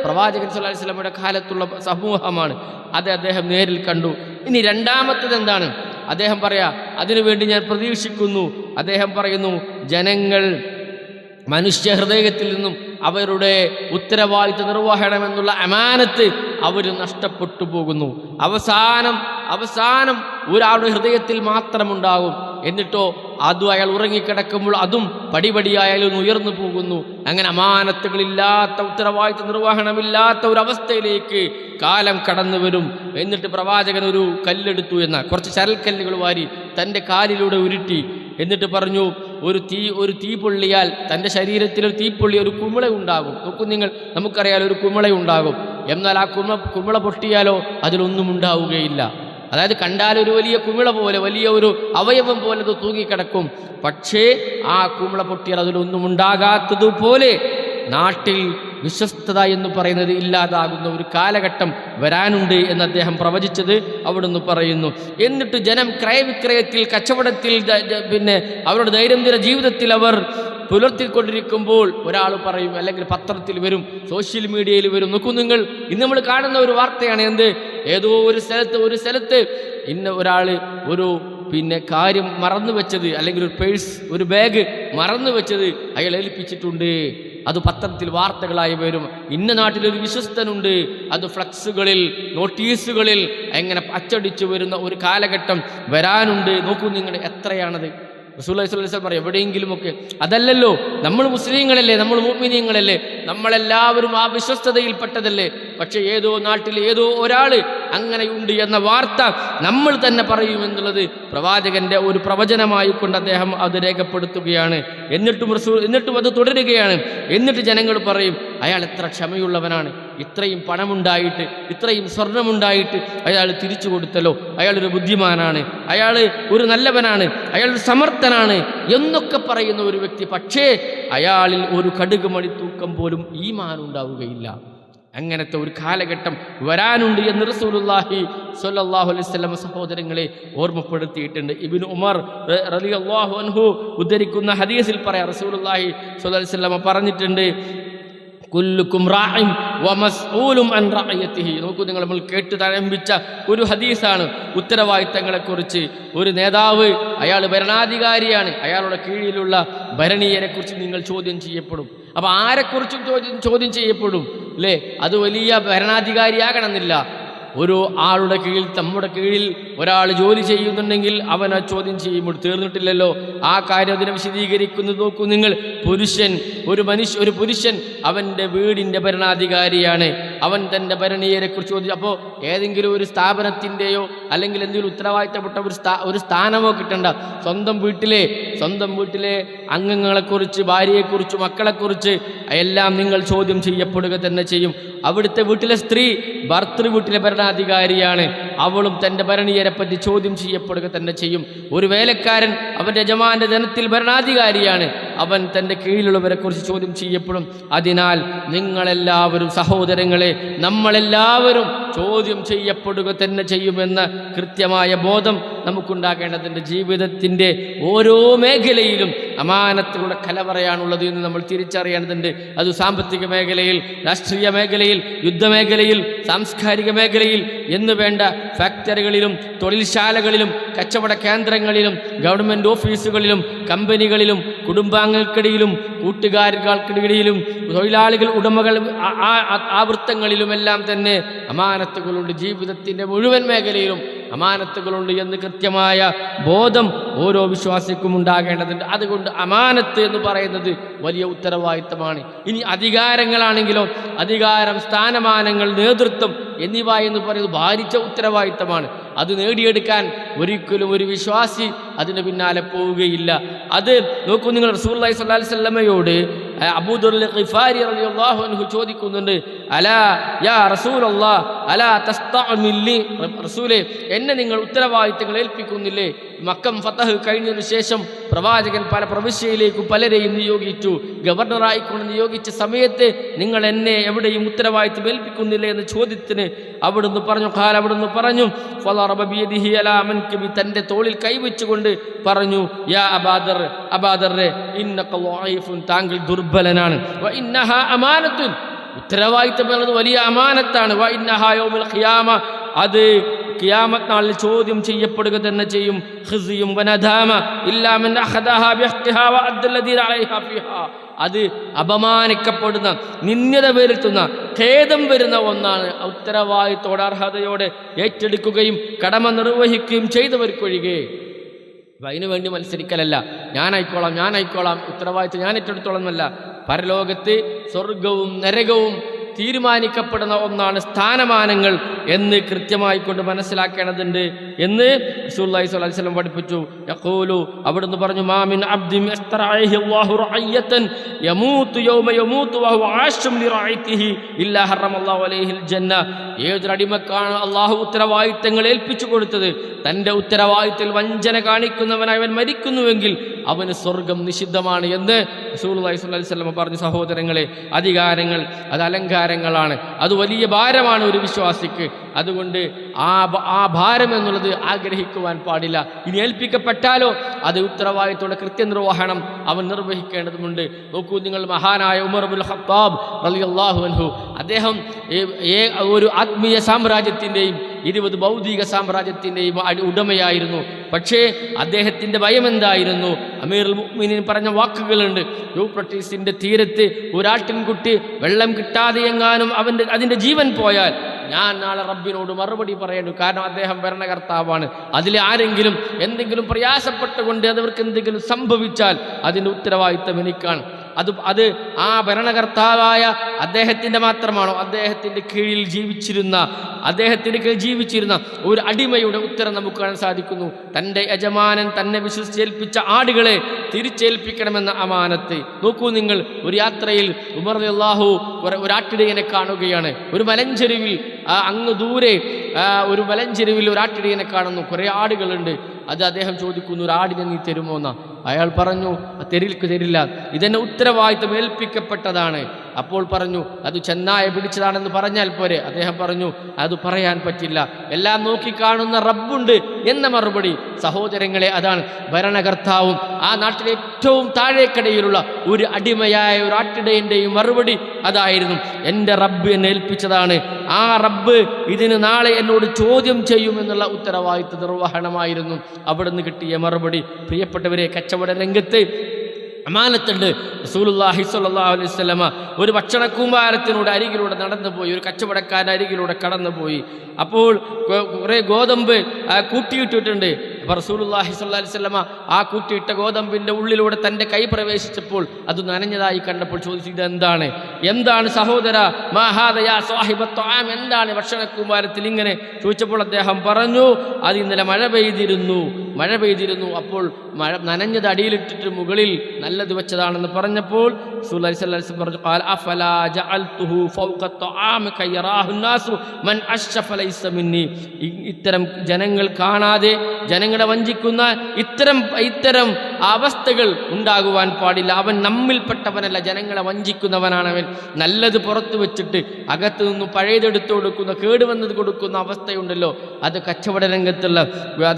പ്രവാചകൻ സല്ലല്ലാഹു അലൈഹി വസല്ലമയുടെ കാലത്തുള്ള സമൂഹമാണ്. അത് അദ്ദേഹം നേരിൽ കണ്ടു. ഇനി രണ്ടാമത്തത് എന്താണ്? അദ്ദേഹം പറയാ, അതിനുവേണ്ടി ഞാൻ പ്രതീക്ഷിക്കുന്നു. അദ്ദേഹം പറയുന്നു, ജനങ്ങൾ മനുഷ്യ ഹൃദയത്തിൽ നിന്നും അവരുടെ ഉത്തരവാദിത്വ നിർവഹണമെന്നുള്ള അമാനത്ത് അവർ നഷ്ടപ്പെട്ടു പോകുന്നു. അവസാനം ഒരാളുടെ ഹൃദയത്തിൽ മാത്രമുണ്ടാകും. എന്നിട്ടോ അതും അയാൾ ഉറങ്ങിക്കിടക്കുമ്പോൾ അതും പടിപടിയായാലും ഉയർന്നു പോകുന്നു. അങ്ങനെ അമാനത്തുകളില്ലാത്ത, ഉത്തരവാദിത്വ നിർവഹണമില്ലാത്ത ഒരു അവസ്ഥയിലേക്ക് കാലം കടന്നു വരും. എന്നിട്ട് പ്രവാചകൻ ഒരു കല്ലെടുത്തു എന്ന കുറച്ച് ചരൽക്കല്ലുകൾ വാരി തൻ്റെ കാലിലൂടെ ഉരുട്ടി. എന്നിട്ട് പറഞ്ഞു, ഒരു തീ പൊള്ളിയാൽ തൻ്റെ ശരീരത്തിൽ ഒരു തീപ്പൊള്ളി, ഒരു കുമിള ഉണ്ടാകും. നോക്കൂ നിങ്ങൾ, നമുക്കറിയാലോ ഒരു കുമിള ഉണ്ടാകും. എന്നാൽ ആ കുമിള പൊട്ടിയാലോ അതിലൊന്നും ഉണ്ടാവുകയില്ല. അതായത് കണ്ടാൽ ഒരു വലിയ കുമിള പോലെ, വലിയ ഒരു അവയവം പോലെ അത് തൂങ്ങിക്കിടക്കും. പക്ഷേ ആ കുമിള പൊട്ടിയാൽ അതിലൊന്നും ഉണ്ടാകാത്തതുപോലെ നാട്ടിൽ വിശ്വസ്തത എന്ന് പറയുന്നത് ഇല്ലാതാകുന്ന ഒരു കാലഘട്ടം വരാനുണ്ട് എന്ന് അദ്ദേഹം പ്രവചിച്ചത് അവിടുന്ന് പറയുന്നു. എന്നിട്ട് ജനം ക്രയവിക്രയത്തിൽ, കച്ചവടത്തിൽ, പിന്നെ അവരുടെ ദൈനംദിന ജീവിതത്തിൽ അവർ പുലർത്തിക്കൊണ്ടിരിക്കുമ്പോൾ ഒരാൾ പറയും, അല്ലെങ്കിൽ പത്രത്തിൽ വരും, സോഷ്യൽ മീഡിയയിൽ വരും. നോക്കൂ നിങ്ങൾ, ഇന്ന് നമ്മൾ കാണുന്ന ഒരു വാർത്തയാണ്. എന്ത്? ഏതോ ഒരു സ്ഥലത്ത് ഇന്ന ഒരാൾ ഒരു കാര്യം മറന്നു വെച്ചത്, അല്ലെങ്കിൽ ഒരു പേഴ്സ്, ഒരു ബാഗ് മറന്നു വെച്ചത് അയാൾ ഏൽപ്പിച്ചിട്ടുണ്ട്. അത് പത്രത്തിൽ വാർത്തകളായി വരും. ഇന്ന നാട്ടിലൊരു വിശ്വസ്തനുണ്ട്. അത് ഫ്ലക്സുകളിൽ, നോട്ടീസുകളിൽ എങ്ങനെ അച്ചടിച്ചു വരുന്ന ഒരു കാലഘട്ടം വരാനുണ്ട്. നോക്കൂ നിങ്ങൾ, എത്രയാണത്? റസൂലുള്ളാഹി സ്വല്ലല്ലാഹു അലൈഹി വസല്ലം പറയും, എവിടെയെങ്കിലുമൊക്കെ. അതല്ലല്ലോ, നമ്മൾ മുസ്ലിങ്ങളല്ലേ, നമ്മൾ മുഅ്മിനീങ്ങളല്ലേ, നമ്മളെല്ലാവരും ആ വിശ്വസ്തതയിൽപ്പെട്ടതല്ലേ. പക്ഷെ ഏതോ നാട്ടിൽ ഏതോ ഒരാൾ അങ്ങനെയുണ്ട് എന്ന വാർത്ത നമ്മൾ തന്നെ പറയുമെന്നുള്ളത് പ്രവാചകന്റെ ഒരു പ്രവചനമായി കൊണ്ട് അദ്ദേഹം അത് രേഖപ്പെടുത്തുകയാണ്. എന്നിട്ടും അത് തുടരുകയാണ്. എന്നിട്ട് ജനങ്ങൾ പറയും, അയാൾ എത്ര ക്ഷമയുള്ളവനാണ്, ഇത്രയും പണമുണ്ടായിട്ട്, ഇത്രയും സ്വർണമുണ്ടായിട്ട് അയാൾ തിരിച്ചു കൊടുത്തല്ലോ, അയാളൊരു ബുദ്ധിമാനാണ്, അയാൾ ഒരു നല്ലവനാണ്, അയാൾ ഒരു സമർത്ഥനാണ് എന്നൊക്കെ പറയുന്ന ഒരു വ്യക്തി. പക്ഷേ അയാളിൽ ഒരു കടുക് മണി തൂക്കം പോലും ഈമാൻ ഉണ്ടാവുകയില്ല. അങ്ങനത്തെ ഒരു കാലഘട്ടം വരാനുണ്ട് എന്ന് റസൂലുള്ളാഹി സ്വല്ലല്ലാഹു അലൈഹി വസല്ലം സഹോദരങ്ങളെ ഓർമ്മപ്പെടുത്തിയിട്ടുണ്ട്. ഇബ്നു ഉമർ റളിയല്ലാഹു അൻഹു ഉദ്ധരിക്കുന്ന ഹദീസിൽ പറയാം, റസൂലുള്ളാഹി സ്വല്ലല്ലാഹു അലൈഹി വസല്ലം പറഞ്ഞിട്ടുണ്ട്, കുല്ലുക്കും റാഇൻ വമസ്ഊലും അൻ റഅയതിഹി. നോക്കൂ നിങ്ങൾ, നമ്മൾ കേട്ട് തഴമ്പിച്ച ഒരു ഹദീസാണ് ഉത്തരവാദിത്തങ്ങളെക്കുറിച്ച്. ഒരു നേതാവ്, അയാൾ ഭരണാധികാരിയാണ്, അയാളുടെ കീഴിലുള്ള ഭരണീയരെക്കുറിച്ച് നിങ്ങൾ ചോദ്യം ചെയ്യപ്പെടും. അപ്പം ആരെക്കുറിച്ചും ചോദ്യം ചെയ്യപ്പെടും അല്ലേ? അത് വലിയ ഭരണാധികാരിയാകണമെന്നില്ല. ഒരു ആളുടെ കീഴിൽ, നമ്മുടെ കീഴിൽ ഒരാൾ ജോലി ചെയ്യുന്നുണ്ടെങ്കിൽ അവനെ ചോദ്യം ചെയ്യുമ്പോൾ തീർന്നിട്ടില്ലല്ലോ. ആ കാര്യം അതിനെ വിശദീകരിക്കുന്നത് നോക്കൂ നിങ്ങൾ. ഒരു പുരുഷൻ അവൻ്റെ വീടിൻ്റെ ഭരണാധികാരിയാണ്. അവൻ തൻ്റെ ഭരണീയരെക്കുറിച്ച് ചോദിച്ചു. അപ്പോൾ ഏതെങ്കിലും ഒരു സ്ഥാപനത്തിൻ്റെയോ അല്ലെങ്കിൽ എന്തെങ്കിലും ഉത്തരവാദിത്തപ്പെട്ട ഒരു സ്ഥാനമോ കിട്ടണ്ട. സ്വന്തം സ്വന്തം വീട്ടിലെ അംഗങ്ങളെക്കുറിച്ച്, ഭാര്യയെക്കുറിച്ച്, മക്കളെക്കുറിച്ച് എല്ലാം നിങ്ങൾ ചോദ്യം ചെയ്യപ്പെടുക തന്നെ ചെയ്യും. അവിടുത്തെ വീട്ടിലെ സ്ത്രീ ഭർത്തൃ വീട്ടിലെ ഭരണാധികാരിയാണ്, അവളും തൻ്റെ ഭരണീയരെപ്പറ്റി ചോദ്യം ചെയ്യപ്പെടുക തന്നെ ചെയ്യും. ഒരു വേലക്കാരൻ അവൻ്റെ യജമാൻ്റെ ധനത്തിൽ ഭരണാധികാരിയാണ്, അവൻ തൻ്റെ കീഴിലുള്ളവരെക്കുറിച്ച് ചോദ്യം ചെയ്യപ്പെടും. അതിനാൽ നിങ്ങളെല്ലാവരും സഹോദരങ്ങളെ, നമ്മളെല്ലാവരും ചോദ്യം ചെയ്യപ്പെടുക തന്നെ ചെയ്യുമെന്ന കൃത്യമായ ബോധം നമുക്കുണ്ടാകേണ്ടതുണ്ട്. ജീവിതത്തിൻ്റെ ഓരോ മേഖലയിലും അമാനത്തുകളുടെ കലവറയാണുള്ളത് എന്ന് നമ്മൾ തിരിച്ചറിയേണ്ടതുണ്ട്. അത് സാമ്പത്തിക മേഖലയിൽ, രാഷ്ട്രീയ മേഖലയിൽ, യുദ്ധമേഖലയിൽ, സാംസ്കാരിക മേഖലയിൽ എന്ന് വേണ്ട ഫാക്ടറികളിലും തൊഴിൽശാലകളിലും കച്ചവട കേന്ദ്രങ്ങളിലും ഗവൺമെൻറ് ഓഫീസുകളിലും കമ്പനികളിലും കുടുംബാംഗങ്ങൾക്കിടയിലും കൂട്ടുകാർക്കിടയിലും തൊഴിലാളികൾ ഉടമകൾ ആവൃത്തങ്ങളിലുമെല്ലാം തന്നെ അമാനത്തുകളുണ്ട്. ജീവിതത്തിൻ്റെ മുഴുവൻ മേഖലയിലും അമാനത്തുകളുണ്ട് എന്ന് കൃത്യമായ ബോധം ഓരോ വിശ്വാസിക്കും ഉണ്ടാകേണ്ടതുണ്ട്. അതുകൊണ്ട് അമാനത്ത് എന്ന് പറയുന്നത് വലിയ ഉത്തരവാദിത്തമാണ്. ഇനി അധികാരങ്ങളാണെങ്കിലോ, അധികാരം, സ്ഥാനമാനങ്ങൾ, നേതൃത്വം എന്നിവ എന്ന് പറയുന്നത് ഭാരിച്ച ഉത്തരവാദിത്തമാണ്. അത് നേടിയെടുക്കാൻ ഒരിക്കലും ഒരു വിശ്വാസി അതിന് പിന്നാലെ പോവുകയില്ല. അത് നോക്കൂ നിങ്ങൾ, റസൂലുള്ളാഹി സ്വല്ലല്ലാഹു അലൈഹി വസല്ലമയോട് അബൂ ദർ ഗിഫാരി റളിയല്ലാഹു അൻഹു ചോദിക്കുന്നുണ്ട്, അലാ യാ റസൂലല്ലാഹ് അലാ തസ്തഅമില്ലി, റസൂലേ എന്നെ നിങ്ങൾ ഉത്തരവാദിത്തങ്ങൾ ഏൽപ്പിക്കുന്നില്ലേ? മക്കം ഫതഹ് കഴിഞ്ഞതിനു ശേഷം പ്രവാചകൻ പല പ്രവിശ്യയിലേക്കും പലരെയും നിയോഗിച്ചു. ഗവർണറായിക്കൊണ്ട് നിയോഗിച്ച സമയത്ത് നിങ്ങൾ എന്നെ എവിടെയും ഉത്തരവാദിത്തം ഏൽപ്പിക്കുന്നില്ലേ എന്ന ചോദ്യത്തിന് അവിടുന്ന് പറഞ്ഞു തൻ്റെ തോളിൽ കൈവച്ചുകൊണ്ട് പറഞ്ഞു, യാ അബാദർ, അബാദറെ ഇന്നക ളഈഫുൻ, താങ്കൾ ദുർബലനാണ്. വ ഇന്നഹാ അമാനത്തുൻ, ഉത്തരവാദിത്തം എന്നത് വലിയ അമാനത്താണ്. വ ഇന്നഹാ യൗമുൽ ഖിയാമ, അത് ഖിയാമത്ത് നാളിൽ ചോദ്യം ചെയ്യപ്പെടുക തന്നെ ചെയ്യും. ഖിസ്യും വനദാമ ഇല്ലാ മൻ അഖദഹാ ബിഹഖിഹാ വഅദ്ദല്ലദീ അലൈഹാ ഫീഹാ, അത് അപമാനിക്കപ്പെടുന്ന, നിന്ദ്യത വരുത്തുന്ന, ഖേദം വരുന്ന ഒന്നാണ്. ഉത്തരവാദിത്തോടെ അർഹതയോടെ ഏറ്റെടുക്കുകയും കടമ നിർവഹിക്കുകയും ചെയ്തവർക്കൊഴികെ. അപ്പം അതിനു വേണ്ടി മത്സരിക്കലല്ല, ഞാനായിക്കോളാം, ഉത്തരവാദിത്വം ഞാൻ ഏറ്റെടുത്തോളം എന്നല്ല. പരലോകത്ത് സ്വർഗവും നരകവും തീരുമാനിക്കപ്പെടുന്ന ഒന്നാണ് സ്ഥാനമാനങ്ങൾ എന്ന് കൃത്യമായി കൊണ്ട് മനസ്സിലാക്കേണ്ടതുണ്ട് എന്ന് റസൂലുള്ളാഹി സ്വല്ലല്ലാഹു അലൈഹി വസല്ലം പഠിപ്പിച്ചു. യഖൂലു, അവിടുന്ന് പറഞ്ഞു, മാ മിൻ അബ്ദിൻ യസ്തറഅഹി അല്ലാഹു റഅയതൻ യമൂതു യൗമ യമൂതു വഹുവ ആശും ലിറഅയതിഹി ഇല്ലാ ഹറമല്ലാഹു അലൈഹിൽ ജന്ന. ഏതൊരു അടിമക്കാണ് അള്ളാഹു ഉത്തരവാദിത്തങ്ങൾ ഏൽപ്പിച്ചു കൊടുത്തത്, തൻ്റെ ഉത്തരവാദിത്തത്തിൽ വഞ്ചന കാണിക്കുന്നവനായി അവൻ മരിക്കുന്നുവെങ്കിൽ അവന് സ്വർഗം നിഷിദ്ധമാണ് എന്ന് റസൂലുള്ളാഹി സ്വല്ലല്ലാഹു അലൈഹി വസല്ലം പറഞ്ഞു. സഹോദരങ്ങളെ, അധികാരങ്ങൾ അത് അലങ്കാരങ്ങളാണ്, അത് വലിയ ഭാരമാണ് ഒരു വിശ്വാസിക്ക്. അതുകൊണ്ട് ആ ഭാരം എന്നുള്ളത് ആഗ്രഹിക്കുവാൻ പാടില്ല. ഇനി ഏൽപ്പിക്കപ്പെട്ടാലോ അത് ഉത്തരവാദിത്തത്തോടെ കൃത്യനിർവഹണം അവൻ നിർവഹിക്കേണ്ടതുണ്ട്. നോക്കൂ നിങ്ങൾ, മഹാനായ ഉമർ ഇബ്നുൽ ഖത്താബ് റളിയല്ലാഹു അൻഹു, അദ്ദേഹം ഒരു ആത്മീയ സാമ്രാജ്യത്തിൻ്റെയും 20 ഭൗതിക സാമ്രാജ്യത്തിൻ്റെയും ഉടമയായിരുന്നു. പക്ഷേ അദ്ദേഹത്തിൻ്റെ ഭയം എന്തായിരുന്നു? അമീറുൽ മുഅ്മിനീൻ പറഞ്ഞ വാക്കുകളുണ്ട്, യൂഫ്രട്ടീസിൻ്റെ തീരത്ത് ഒരാട്ടിൻകുട്ടി വെള്ളം കിട്ടാതെ എങ്ങാനും അതിൻ്റെ ജീവൻ പോയാൽ ഞാൻ നാളെ റബ്ബിനോട് മറുപടി പറയേണ്ടു. കാരണം അദ്ദേഹം ഭരണകർത്താവാണ്. അതിൽ ആരെങ്കിലും എന്തെങ്കിലും പ്രയാസപ്പെട്ടുകൊണ്ട് അതവർക്ക് എന്തെങ്കിലും സംഭവിച്ചാൽ അതിൻ്റെ ഉത്തരവാദിത്തം എനിക്കാണ്. അത് ആ ഭരണകർത്താവായ അദ്ദേഹത്തിൻ്റെ മാത്രമാണോ? അദ്ദേഹത്തിൻ്റെ കീഴിൽ ജീവിച്ചിരുന്ന ഒരു അടിമയുടെ ഉത്തരം നമുക്ക് കാണാൻ സാധിക്കുന്നു. തൻ്റെ യജമാനൻ തന്നെ വിശ്വസിച്ചേൽപ്പിച്ച ആടുകളെ തിരിച്ചേൽപ്പിക്കണമെന്ന അമാനത്ത്. നോക്കൂ നിങ്ങൾ, ഒരു യാത്രയിൽ ഉമർ റളിയല്ലാഹു ഒരാട്ടിടയനെ കാണുകയാണ്. ഒരു മലഞ്ചെരുവിൽ അങ്ങ് ദൂരെ ഒരു മലഞ്ചെരുവിൽ ഒരാട്ടിടയനെ കാണുന്നു. കുറേ ആടുകളുണ്ട്. അത് അദ്ദേഹം ചോദിക്കുന്നു, ഒരു ആടിനെ നീ തരുമോ എന്നാ? അയാൾ പറഞ്ഞു, തരില്ല, ഇതെന്നെ ഉത്തരവാദിത്തം ഏൽപ്പിക്കപ്പെട്ടതാണ്. അപ്പോൾ പറഞ്ഞു, അത് ചെന്നായ പിടിച്ചതാണെന്ന് പറഞ്ഞാൽ പോരെ? അദ്ദേഹം പറഞ്ഞു, അത് പറയാൻ പറ്റില്ല, എല്ലാം നോക്കിക്കാണുന്ന റബ്ബുണ്ട് എന്ന മറുപടി. സഹോദരങ്ങളെ, അതാണ് ഭരണകർത്താവും ആ നാട്ടിലെ ഏറ്റവും താഴേക്കടയിലുള്ള ഒരു അടിമയായ ഒരു ആട്ടിടയൻ്റെയും മറുപടി അതായിരുന്നു, എൻ്റെ റബ്ബ് എന്നെ ഏൽപ്പിച്ചതാണ്, ആ റബ്ബ് ഇതിന് നാളെ എന്നോട് ചോദ്യം ചെയ്യുമെന്നുള്ള ഉത്തരവാദിത്വ നിർവഹണമായിരുന്നു അവിടുന്ന് കിട്ടിയ മറുപടി. പ്രിയപ്പെട്ടവരെ, കച്ചവട രംഗത്ത് അമാനത്തുണ്ട്. റസൂലുള്ളാഹി സ്വല്ലല്ലാഹു അലൈഹി വസല്ലമ ഒരു ഭക്ഷണ കൂമ്പാരത്തിനൂടെ അരികിലൂടെ നടന്നുപോയി. ഒരു കച്ചവടക്കാരൻ അരികിലൂടെ കടന്നുപോയി. അപ്പോൾ കുറേ ഗോതമ്പ് കൂട്ടിയിട്ടിട്ടുണ്ട്. അപ്പോൾ റസൂലുള്ളാഹി സ്വല്ലല്ലാഹു അലൈഹി വസല്ലമ ആ കൂട്ടിയിട്ട ഗോതമ്പിൻ്റെ ഉള്ളിലൂടെ തൻ്റെ കൈ പ്രവേശിച്ചപ്പോൾ അത് നനഞ്ഞതായി കണ്ടപ്പോൾ ചോദിച്ചു, എന്താണ് സഹോദര, മാ ഹാദ യാ സാഹിബത്ത് ത്വആം, എന്താണ് ഭക്ഷണ കൂമ്പാരത്തിൽ ഇങ്ങനെ ചോദിച്ചപ്പോൾ അദ്ദേഹം പറഞ്ഞു, അത് ഇന്നലെ മഴ പെയ്തിരുന്നു, മഴ പെയ്തിരുന്നു. അപ്പോൾ മഴ നനഞ്ഞത് അടിയിലിട്ടിട്ട് മുകളിൽ നല്ലത് വെച്ചതാണെന്ന് പറഞ്ഞപ്പോൾ റസൂലുള്ളാഹി സ്വല്ലല്ലാഹു അലൈഹി വസല്ലം പറഞ്ഞു, ഖാല അഫലാ ജഅൽതുഹു ഫൗഖ തആമി കയറാഹു നാസു മൻ അശ്ശഫ ലൈസ മിന്നി. ഇത്തരം ജനങ്ങൾ കാണാതെ ജനങ്ങളെ വഞ്ചിക്കുന്ന ഇത്തരം അവസ്ഥകൾ ഉണ്ടാകുവാൻ പാടില്ല. അവൻ നമ്മിൽപ്പെട്ടവനല്ല, ജനങ്ങളെ വഞ്ചിക്കുന്നവനാണ് അവൻ. നല്ലത് പുറത്തു വെച്ചിട്ട് അകത്തു നിന്നും പഴയതെടുത്ത് കൊടുക്കുന്ന, കേടുവന്നത് കൊടുക്കുന്ന അവസ്ഥയുണ്ടല്ലോ, അത് കച്ചവട രംഗത്തുള്ള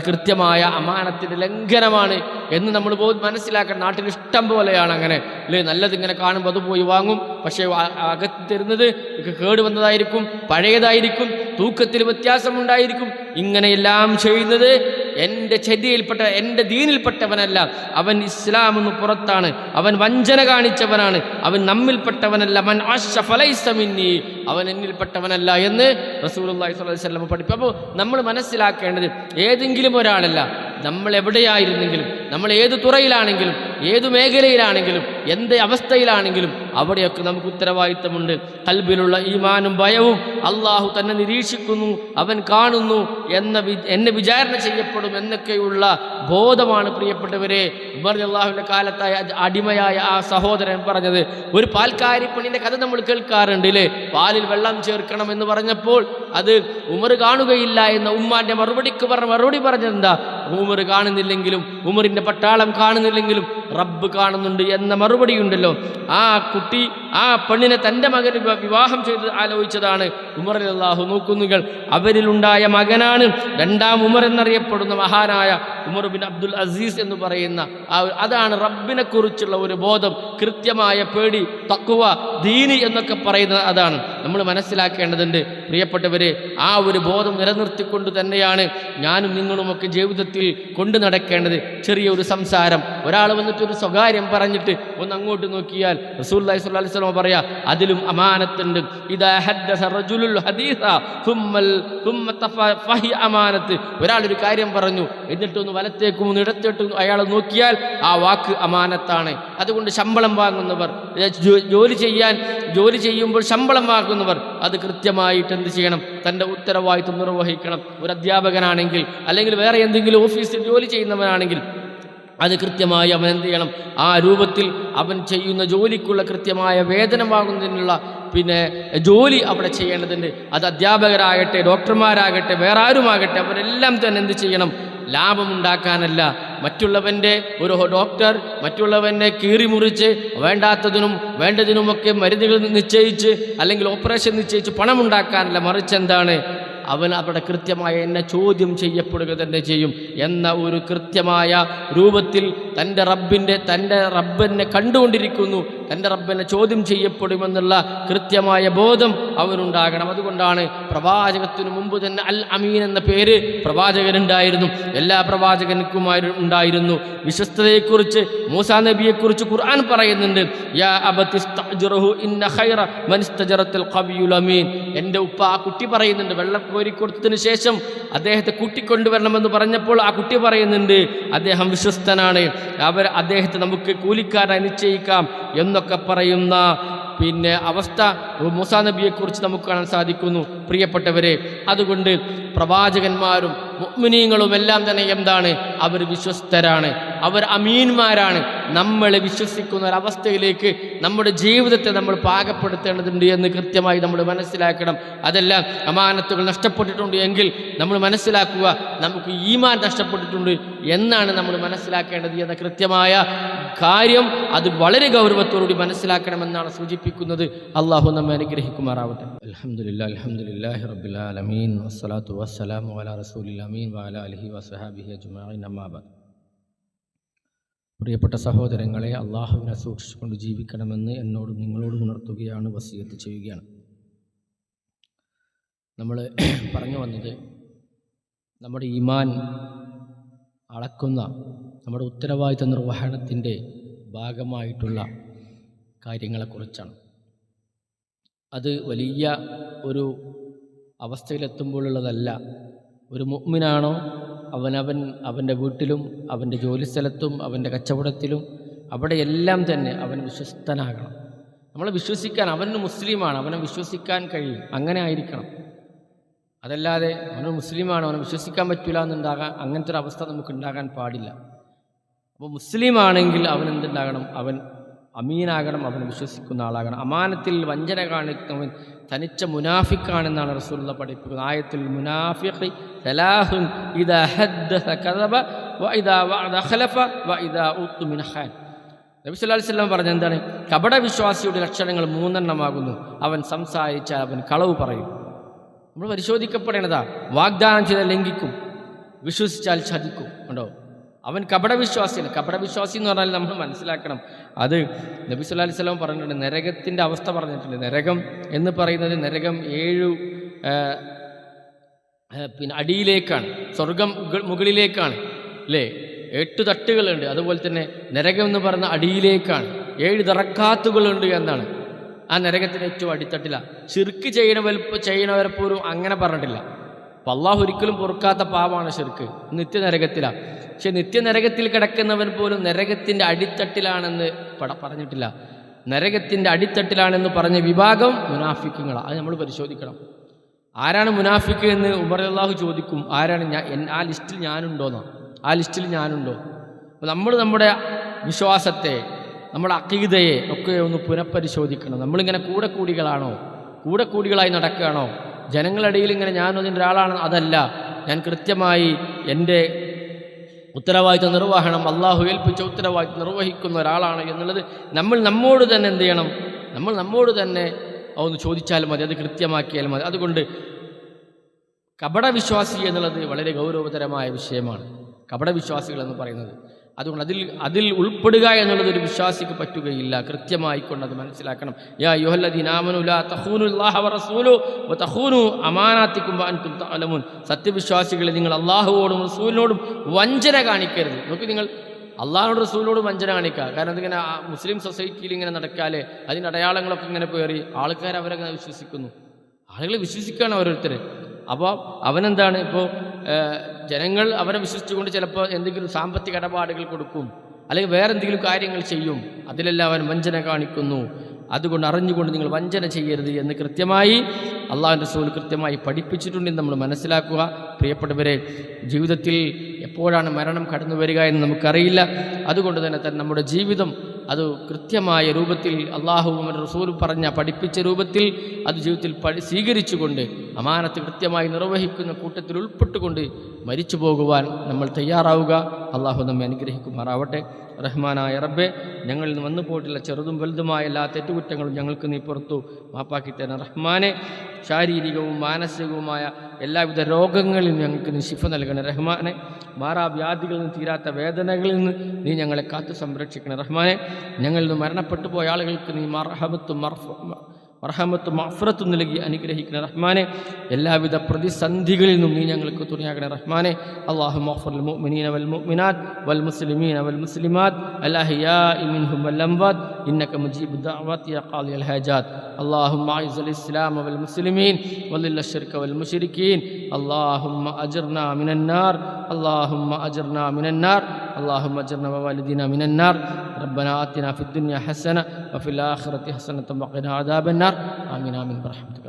കൃത്യമായ അമാനത്തിൻ്റെ ലംഘനമാണ് എന്ന് നമ്മൾ മനസ്സിലാക്കണം. നാട്ടിൽ ഇഷ്ടം പോലെയാണ് അങ്ങനെ അല്ലേ. നല്ലത് ഇങ്ങനെ കാണുമ്പോൾ അത് പോയി വാങ്ങും. പക്ഷേ അകത്ത് തരുന്നത് കേടുവന്നതായിരിക്കും, പഴയതായിരിക്കും, തൂക്കത്തിൽ വ്യത്യാസമുണ്ടായിരിക്കും. ഇങ്ങനെയെല്ലാം ചെയ്യുന്നത് എൻ്റെ ചര്യയിൽപ്പെട്ട, എൻ്റെ ദീനിൽപ്പെട്ടവനല്ല. അവൻ ഇസ്ലാമെന്ന് പുറത്താണ്, അവൻ വഞ്ചന കാണിച്ചവനാണ്, അവൻ നമ്മിൽപ്പെട്ടവനല്ല. മൻ അശ്ശഫ ലൈസ മിന്നി, അവൻ എന്നിൽപ്പെട്ടവനല്ല എന്ന് റസൂലുള്ളാഹി സ്വല്ലല്ലാഹു അലൈഹി വസല്ലം പഠിപ്പിച്ചു. അപ്പോൾ നമ്മൾ മനസ്സിലാക്കേണ്ടത്, ഏതെങ്കിലും ഒരാളല്ല, നമ്മൾ എവിടെയായിരുന്നെങ്കിലും, നമ്മൾ ഏത് തുറയിലാണെങ്കിലും, ഏതു മേഖലയിലാണെങ്കിലും, എന്ത് അവസ്ഥയിലാണെങ്കിലും അവിടെയൊക്കെ നമുക്ക് ഉത്തരവാദിത്തമുണ്ട്. ഖൽബിലുള്ള ഈമാനും ഭയവും, അള്ളാഹു തന്നെ നിരീക്ഷിക്കുന്നു, അവൻ കാണുന്നു എന്നെ വിചാരണ ചെയ്യപ്പെടും എന്നൊക്കെയുള്ള ബോധമാണ് പ്രിയപ്പെട്ടവരെ. ഉമർ റളിയല്ലാഹുവിൻ്റെ കാലത്തായ അടിമയായ ആ സഹോദരൻ പറഞ്ഞത്. ഒരു പാൽക്കാരിപ്പണിൻ്റെ കഥ നമ്മൾ കേൾക്കാറുണ്ട് അല്ലേ. പാലിൽ വെള്ളം ചേർക്കണം എന്ന് പറഞ്ഞപ്പോൾ അത് ഉമർ കാണുകയില്ല എന്ന ഉമ്മാൻ്റെ മറുപടി പറഞ്ഞതെന്താ? ഉമർ കാണുന്നില്ലെങ്കിലും, ഉമറിൻ്റെ പട്ടാളം കാണുന്നില്ലെങ്കിലും റബ്ബ് കാണുന്നുണ്ട് എന്ന മറുപടി ഉണ്ടല്ലോ. ആ കുട്ടി, ആ പെണ്ണിനെ തൻ്റെ മകന് വിവാഹം ചെയ്ത് ആലോചിച്ചതാണ് ഉമർ റളിയല്ലാഹു. നോക്കുന്നുകൾ, അവരിലുണ്ടായ മകനാണ് രണ്ടാം ഉമർ എന്നറിയപ്പെടുന്ന മഹാനായ ഉമർ ബിൻ അബ്ദുൽ അസീസ് എന്ന് പറയുന്ന അതാണ് റബ്ബിനെ കുറിച്ചുള്ള ഒരു ബോധം, കൃത്യമായ പേടി, തഖ്വ, ദീനി എന്നൊക്കെ പറയുന്നത് അതാണ്. നമ്മൾ മനസ്സിലാക്കേണ്ടതുണ്ട് പ്രിയപ്പെട്ടവരെ. ആ ഒരു ബോധം നിലനിർത്തിക്കൊണ്ട് തന്നെയാണ് ഞാനും നിങ്ങളുമൊക്കെ ജീവിതത്തിൽ കൊണ്ടു നടക്കേണ്ടത്. ചെറിയൊരു സംസാരം, ഒരാൾ വന്നിട്ട് ഒരു സ്വകാര്യം പറഞ്ഞിട്ട് ഒന്ന് അങ്ങോട്ട് നോക്കിയാൽ റസൂലുള്ളാഹി സ്വല്ലല്ലാഹു അലൈഹി വസല്ലം പറയാ, അതിലും അമാനത്തുണ്ട്. ഇദാ ഹദ്ദസ റജുലുൽ ഹദീസ തുമ്മ ഫഹി അമാനത്ത്. ഒരാളൊരു കാര്യം പറഞ്ഞു, എന്നിട്ടൊന്ന് വലത്തേക്കും ഒന്ന് ഇടത്തേക്കും അയാൾ നോക്കിയാൽ ആ വാക്ക് അമാനത്താണ്. അതുകൊണ്ട് ശമ്പളം വാങ്ങുന്നവർ, ജോലി ചെയ്യുമ്പോൾ ശമ്പളം വാങ്ങുന്നവർ അത് കൃത്യമായിട്ട് എന്ത് ചെയ്യണം? തൻ്റെ ഉത്തരവാദിത്വം നിർവഹിക്കണം. ഒരു അധ്യാപകനാണെങ്കിൽ, അല്ലെങ്കിൽ വേറെ എന്തെങ്കിലും ഓഫീസിൽ ജോലി ചെയ്യുന്നവനാണെങ്കിൽ അത് കൃത്യമായി അവൻ എന്ത് ചെയ്യണം? ആ രൂപത്തിൽ അവൻ ചെയ്യുന്ന ജോലിക്കുള്ള കൃത്യമായ വേതനം വാങ്ങുന്നതിനുള്ള ജോലി അവിടെ ചെയ്യേണ്ടതുണ്ട്. അത് അധ്യാപകരാകട്ടെ, ഡോക്ടർമാരാകട്ടെ, വേറെ ആരുമാകട്ടെ, അവരെല്ലാം തന്നെ എന്ത് ചെയ്യണം? ലാഭമുണ്ടാക്കാനല്ല. മറ്റുള്ളവൻ്റെ ഒരു ഡോക്ടർ മറ്റുള്ളവനെ കീറിമുറിച്ച് വേണ്ടാത്തതിനും വേണ്ടതിനുമൊക്കെ മരുന്നുകൾ നിശ്ചയിച്ച് അല്ലെങ്കിൽ ഓപ്പറേഷൻ നിശ്ചയിച്ച് പണമുണ്ടാക്കാനല്ല. മറിച്ച് എന്താണ്? അവൻ അവിടെ കൃത്യമായ എന്നെ ചോദ്യം ചെയ്യപ്പെടുക തന്നെ ചെയ്യും എന്ന ഒരു കൃത്യമായ രൂപത്തിൽ തൻ്റെ റബ്ബിനെ കണ്ടുകൊണ്ടിരിക്കുന്നു, തൻ്റെ റബ്ബിനെ ചോദ്യം ചെയ്യപ്പെടുമെന്നുള്ള കൃത്യമായ ബോധം അവനുണ്ടാകണം. അതുകൊണ്ടാണ് പ്രവാചകത്തിനു മുമ്പ് തന്നെ അൽ അമീൻ എന്ന പേര് പ്രവാചകനുണ്ടായിരുന്നു. എല്ലാ പ്രവാചകനുമാരും ഉണ്ടായിരുന്നു. വിശ്വസ്തതയെക്കുറിച്ച് മൂസാ നബിയെക്കുറിച്ച് ഖുർആൻ പറയുന്നുണ്ട്, യാ അബതി ഇസ്തഅ്ജിറുഹു ഇന്ന ഖൈറ മൻ ഇസ്തജറത്തുൽ ഖവിയുൽ അമീൻ. എൻ്റെ ഉപ്പ ആ കുട്ടി പറയുന്നുണ്ട്, വെള്ളം കോരി കൊടുത്തതിന് ശേഷം അദ്ദേഹത്തെ കൂട്ടിക്കൊണ്ടുവരണമെന്ന് പറഞ്ഞപ്പോൾ ആ കുട്ടി പറയുന്നുണ്ട്, അദ്ദേഹം വിശ്വസ്തനാണ്, അദ്ദേഹത്തെ നമുക്ക് കൂലിക്കാരായി നിശ്ചയിക്കാം എന്നൊക്കെ പറയുന്ന അവസ്ഥ മൂസാ നബിയെക്കുറിച്ച് നമുക്ക് കാണാൻ സാധിക്കുന്നു പ്രിയപ്പെട്ടവരെ. അതുകൊണ്ട് പ്രവാചകന്മാരും മുഅ്മിനീങ്ങളും എല്ലാം തന്നെ എന്താണ്? അവർ വിശ്വസ്തരാണ്, അവർ അമീന്മാരാണ്. നമ്മളെ വിശ്വസിക്കുന്ന ഒരവസ്ഥയിലേക്ക് നമ്മുടെ ജീവിതത്തെ നമ്മൾ പാകപ്പെടുത്തേണ്ടതുണ്ട് എന്ന് കൃത്യമായി നമ്മൾ മനസ്സിലാക്കണം. അതെല്ലാം അമാനത്തുകൾ നഷ്ടപ്പെട്ടിട്ടുണ്ട് എങ്കിൽ നമ്മൾ മനസ്സിലാക്കുക, നമുക്ക് ഈമാൻ നഷ്ടപ്പെട്ടിട്ടുണ്ട് എന്നാണ് നമ്മൾ മനസ്സിലാക്കേണ്ടത് എന്ന കൃത്യമായ കാര്യം അത് വളരെ ഗൗരവത്തോടുകൂടി മനസ്സിലാക്കണമെന്നാണ് സൂചിപ്പിക്കുന്നത്. അള്ളാഹു നമ്മെ അനുഗ്രഹിക്കുമാറാവട്ടെ. അൽഹംദുലില്ലാഹി റബ്ബിൽ ആലമീൻ വസ്സലാത്തു വസ്സലാമു അലാ റസൂലിൽ അമീൻ വഅലാ അലിഹി വസ്സഹാബിഹി അജ്മഈൻ അമ്മാ ബഅദ്. പ്രിയപ്പെട്ട സഹോദരങ്ങളെ, അള്ളാഹുവിനെ സൂക്ഷിച്ചുകൊണ്ട് ജീവിക്കണമെന്ന് എന്നോടും നിങ്ങളോടും ഉണർത്തുകയാണ്, വസിയത്ത് ചെയ്യുകയാണ്. നമ്മൾ പറഞ്ഞു വന്നത് നമ്മുടെ ഈമാൻ അളക്കുന്ന നമ്മുടെ ഉത്തരവാദിത്ത നിർവഹണത്തിൻ്റെ ഭാഗമായിട്ടുള്ള കാര്യങ്ങളെക്കുറിച്ചാണ്. അത് വലിയ ഒരു അവസ്ഥയിലെത്തുമ്പോഴുള്ളതല്ല. ഒരു മുഅ്മിനാണോ അവൻ്റെ വീട്ടിലും അവൻ്റെ ജോലിസ്ഥലത്തും അവൻ്റെ കച്ചവടത്തിലും അവിടെയെല്ലാം തന്നെ അവൻ വിശ്വസ്തനാകണം. നമ്മളെ വിശ്വസിക്കാൻ, അവന് മുസ്ലിമാണ്, അവനെ വിശ്വസിക്കാൻ കഴിയും, അങ്ങനെ ആയിരിക്കണം. അതല്ലാതെ അവൻ മുസ്ലിമാണ്, അവനെ വിശ്വസിക്കാൻ പറ്റില്ല എന്നുണ്ടാകാൻ അങ്ങനത്തെ ഒരു അവസ്ഥ നമുക്ക് ഉണ്ടാകാൻ പാടില്ല. അപ്പോൾ മുസ്ലിമാണെങ്കിൽ അവൻ എന്തുണ്ടാകണം? അവൻ അമീനാകണം, അവൻ വിശ്വസിക്കുന്ന ആളാകണം. അമാനത്തിൽ വഞ്ചന കാണിക്കുന്നവൻ തനിച്ച മുനാഫിക്കാണെന്നാണ് റസൂലുള്ളാഹി പഠിപ്പിക്കുന്നത്. ആയത്തിൽ മുനാഫിഖ് സലാഹുൻ ഇദാ ഹദ്ദസ കദബ വഇദാ വഅദ ഖലഫ വഇദാ ഉത്തുമിന ഖാൻ. നബി സല്ലല്ലാഹു അലൈഹി വസല്ലം പറഞ്ഞ എന്താണ്? കപടവിശ്വാസിയുടെ ലക്ഷണങ്ങൾ 3 എണ്ണമാകുന്നു. അവൻ സംസാരിച്ചാൽ അവൻ കളവ് പറയും. നമ്മൾ പരിശോധിക്കപ്പെടേണ്ടതാ. വാഗ്ദാനം ചെയ്താൽ ലംഘിക്കും, വിശ്വസിച്ചാൽ ചതിക്കും. ഉണ്ടോ? അവൻ കപടവിശ്വാസിയാണ്. കപടവിശ്വാസി എന്ന് പറഞ്ഞാൽ നമ്മൾ മനസ്സിലാക്കണം, അത് നബി സല്ലല്ലാഹു അലൈഹി വസല്ലം പറഞ്ഞിട്ടുണ്ട്. നരകത്തിൻ്റെ അവസ്ഥ പറഞ്ഞിട്ടുണ്ട്. നരകം എന്ന് പറയുന്നത് നരകം 7 അടിയിലേക്കാണ്, സ്വർഗം മുകളിലേക്കാണ് അല്ലേ? 8 തട്ടുകളുണ്ട്. അതുപോലെ തന്നെ നരകം എന്ന് പറയുന്ന അടിയിലേക്കാണ്. 7 ദറക്കാത്തുകളുണ്ട് എന്നാണ്. ആ നരകത്തിന് ഏറ്റവും അടിത്തട്ടില്ല. ശിർക്ക് ചെയ്യണവരെ പോലും അങ്ങനെ പറഞ്ഞിട്ടില്ല. അപ്പം അള്ളാഹു ഒരിക്കലും പൊറുക്കാത്ത പാപമാണ് ശിർക്ക്. നിത്യനരകത്തിലാണ്. പക്ഷെ നിത്യനരകത്തിൽ കിടക്കുന്നവൻ പോലും നരകത്തിൻ്റെ അടിത്തട്ടിലാണെന്ന് പറഞ്ഞിട്ടില്ല. നരകത്തിൻ്റെ അടിത്തട്ടിലാണെന്ന് പറഞ്ഞ വിഭാഗം മുനാഫിക്കുകളാണ്. അത് നമ്മൾ പരിശോധിക്കണം. ആരാണ് മുനാഫിക്ക് എന്ന് ഉമർ അള്ളാഹു ചോദിക്കും. ആരാണ് ആ ലിസ്റ്റിൽ ഞാനുണ്ടോന്നാണ്. ആ ലിസ്റ്റിൽ ഞാനുണ്ടോ? അപ്പോൾ നമ്മൾ നമ്മുടെ വിശ്വാസത്തെ, നമ്മുടെ അഖീദയെ ഒക്കെ ഒന്ന് പുനഃപരിശോധിക്കണം. നമ്മളിങ്ങനെ കൂടെ കൂടികളായി നടക്കുകയാണോ? ജനങ്ങളുടെ ഇടയിൽ ഇങ്ങനെ ഞാനതിൻ്റെ ഒരാളാണ്? അതല്ല. ഞാൻ കൃത്യമായി എൻ്റെ ഉത്തരവാദിത്വ നിർവഹണം, അള്ളാഹു ഏൽപ്പിച്ച ഉത്തരവാദിത്വം നിർവഹിക്കുന്ന ഒരാളാണ് എന്നുള്ളത് നമ്മോട് തന്നെ എന്ത് ചെയ്യണം? നമ്മോട് തന്നെ ഒന്ന് ചോദിച്ചാൽ മതി, അത് കൃത്യമാക്കിയാൽ മതി. അതുകൊണ്ട് കപടവിശ്വാസി എന്നുള്ളത് വളരെ ഗൗരവതരമായ വിഷയമാണ്. കപടവിശ്വാസികൾ എന്ന് പറയുന്നത്. അതുകൊണ്ട് അതിൽ ഉൾപ്പെടുക എന്നുള്ളത് ഒരു വിശ്വാസിക്ക് പറ്റുകയില്ല. കൃത്യമായിക്കൊണ്ട് അത് മനസ്സിലാക്കണം. യാ അയ്യുഹല്ലദീന ആമനൂ ലാ തഖൂനുല്ലാഹ വറസൂലു വതഖൂനു അമാനാത്തികും വഅൻതും തഅലമൂൻ. സത്യവിശ്വാസികളെ, നിങ്ങൾ അള്ളാഹുവോടും റസൂലിനോടും വഞ്ചന കാണിക്കരുത്. നോക്കി, നിങ്ങൾ അള്ളാഹുവിനോട് റസൂലിനോടും വഞ്ചന കാണിക്കുക. കാരണം അതിങ്ങനെ മുസ്ലിം സൊസൈറ്റിയിൽ ഇങ്ങനെ നടക്കാതെ അതിൻ്റെ അടയാളങ്ങളൊക്കെ ഇങ്ങനെ പേറി ആൾക്കാർ അവരങ്ങനെ വിശ്വസിക്കുന്നു. ആളുകൾ വിശ്വസിക്കുകയാണ് ഓരോരുത്തർ. അപ്പോൾ അവനെന്താണ്? ഇപ്പോൾ ജനങ്ങൾ അവനെ വിശ്വസിച്ചുകൊണ്ട് ചിലപ്പോൾ എന്തെങ്കിലും സാമ്പത്തിക ഇടപാടുകൾ കൊടുക്കും, അല്ലെങ്കിൽ വേറെ എന്തെങ്കിലും കാര്യങ്ങൾ ചെയ്യും. അതിലെല്ലാം അവൻ വഞ്ചന കാണിക്കുന്നു. അതുകൊണ്ട് അറിഞ്ഞുകൊണ്ട് നിങ്ങൾ വഞ്ചന ചെയ്യരുത് എന്ന് കൃത്യമായി അള്ളാഹുവിൻ്റെ റസൂൽ കൃത്യമായി പഠിപ്പിച്ചിട്ടുണ്ടെന്ന് നമ്മൾ മനസ്സിലാക്കുക. പ്രിയപ്പെട്ടവരെ, ജീവിതത്തിൽ എപ്പോഴാണ് മരണം കടന്നു വരിക എന്ന് നമുക്കറിയില്ല. അതുകൊണ്ട് തന്നെ നമ്മുടെ ജീവിതം അത് കൃത്യമായ രൂപത്തിൽ അള്ളാഹുവും റസൂൽ പഠിപ്പിച്ച രൂപത്തിൽ അത് ജീവിതത്തിൽ സ്വീകരിച്ചുകൊണ്ട് അമാനത്ത് കൃത്യമായി നിർവഹിക്കുന്ന കൂട്ടത്തിൽ ഉൾപ്പെട്ടുകൊണ്ട് മരിച്ചു പോകുവാൻ നമ്മൾ തയ്യാറാവുക. അള്ളാഹു നമ്മെ അനുഗ്രഹിക്കുമാറാവട്ടെ. റഹ്മാനായ റബ്ബെ, ഞങ്ങളിൽ നിന്ന് വന്നു പോയിട്ടുള്ള ചെറുതും വലുതുമായ എല്ലാ തെറ്റുകുറ്റങ്ങളും ഞങ്ങൾക്ക് നീ പുറത്തു മാപ്പാക്കി തരണം. റഹ്മാനെ, ശാരീരികവും മാനസികവുമായ എല്ലാവിധ രോഗങ്ങളിൽ ഞങ്ങൾക്ക് നീ ശിഫ നൽകണേ. റഹ്മാനെ, മാറാവ്യാധികളിൽ നിന്ന് തീരാത്ത വേദനകളിൽ നിന്ന് നീ ഞങ്ങളെ കാത്തു സംരക്ഷിക്കണം. റഹ്മാനെ, ഞങ്ങളിൽ നിന്ന് മരണപ്പെട്ടു പോയ ആളുകൾക്ക് നീ റഹമത്തും മഗ്ഫിറത്തും നൽകി അനുഗ്രഹിക്കണം. റഹ്മാനെ, എല്ലാവിധ പ്രതിസന്ധികളിൽ നിന്നും നീ ഞങ്ങൾക്ക് തുണയാകണേ. റഹ്മാനെ, അല്ലാഹുമ്മ ഗ്ഫിർ ലിൽ മുഅ്മിനീന വൽ മുഅ്മിനാത്ത് വൽ മുസ്ലിമീന വൽ മുസ്ലിമാത്ത് അൽ അഹ്യാഇ മിൻഹും വൽ അംവാത്ത് ഇന്നക മുജീബു ദഅവാതി യാ ഖാദിയൽ ഹാജാത്ത്. അല്ലാഹുമ്മ അഇസ്ൽ ഇസ്ലാമ വൽ മുസ്ലിമീൻ വദില്ല ശിർക വൽ മുശ്രിക്കീൻ. അല്ലാഹുമ്മ അജിർനാ മിനൻ നാർ. اللهم أجرنا من النار. اللهم أجرنا ووالدينا من النار. ربنا آتنا في الدنيا حسنة وفي الآخرة حسنة وقنا عذاب النار. آمين آمين برحمتك.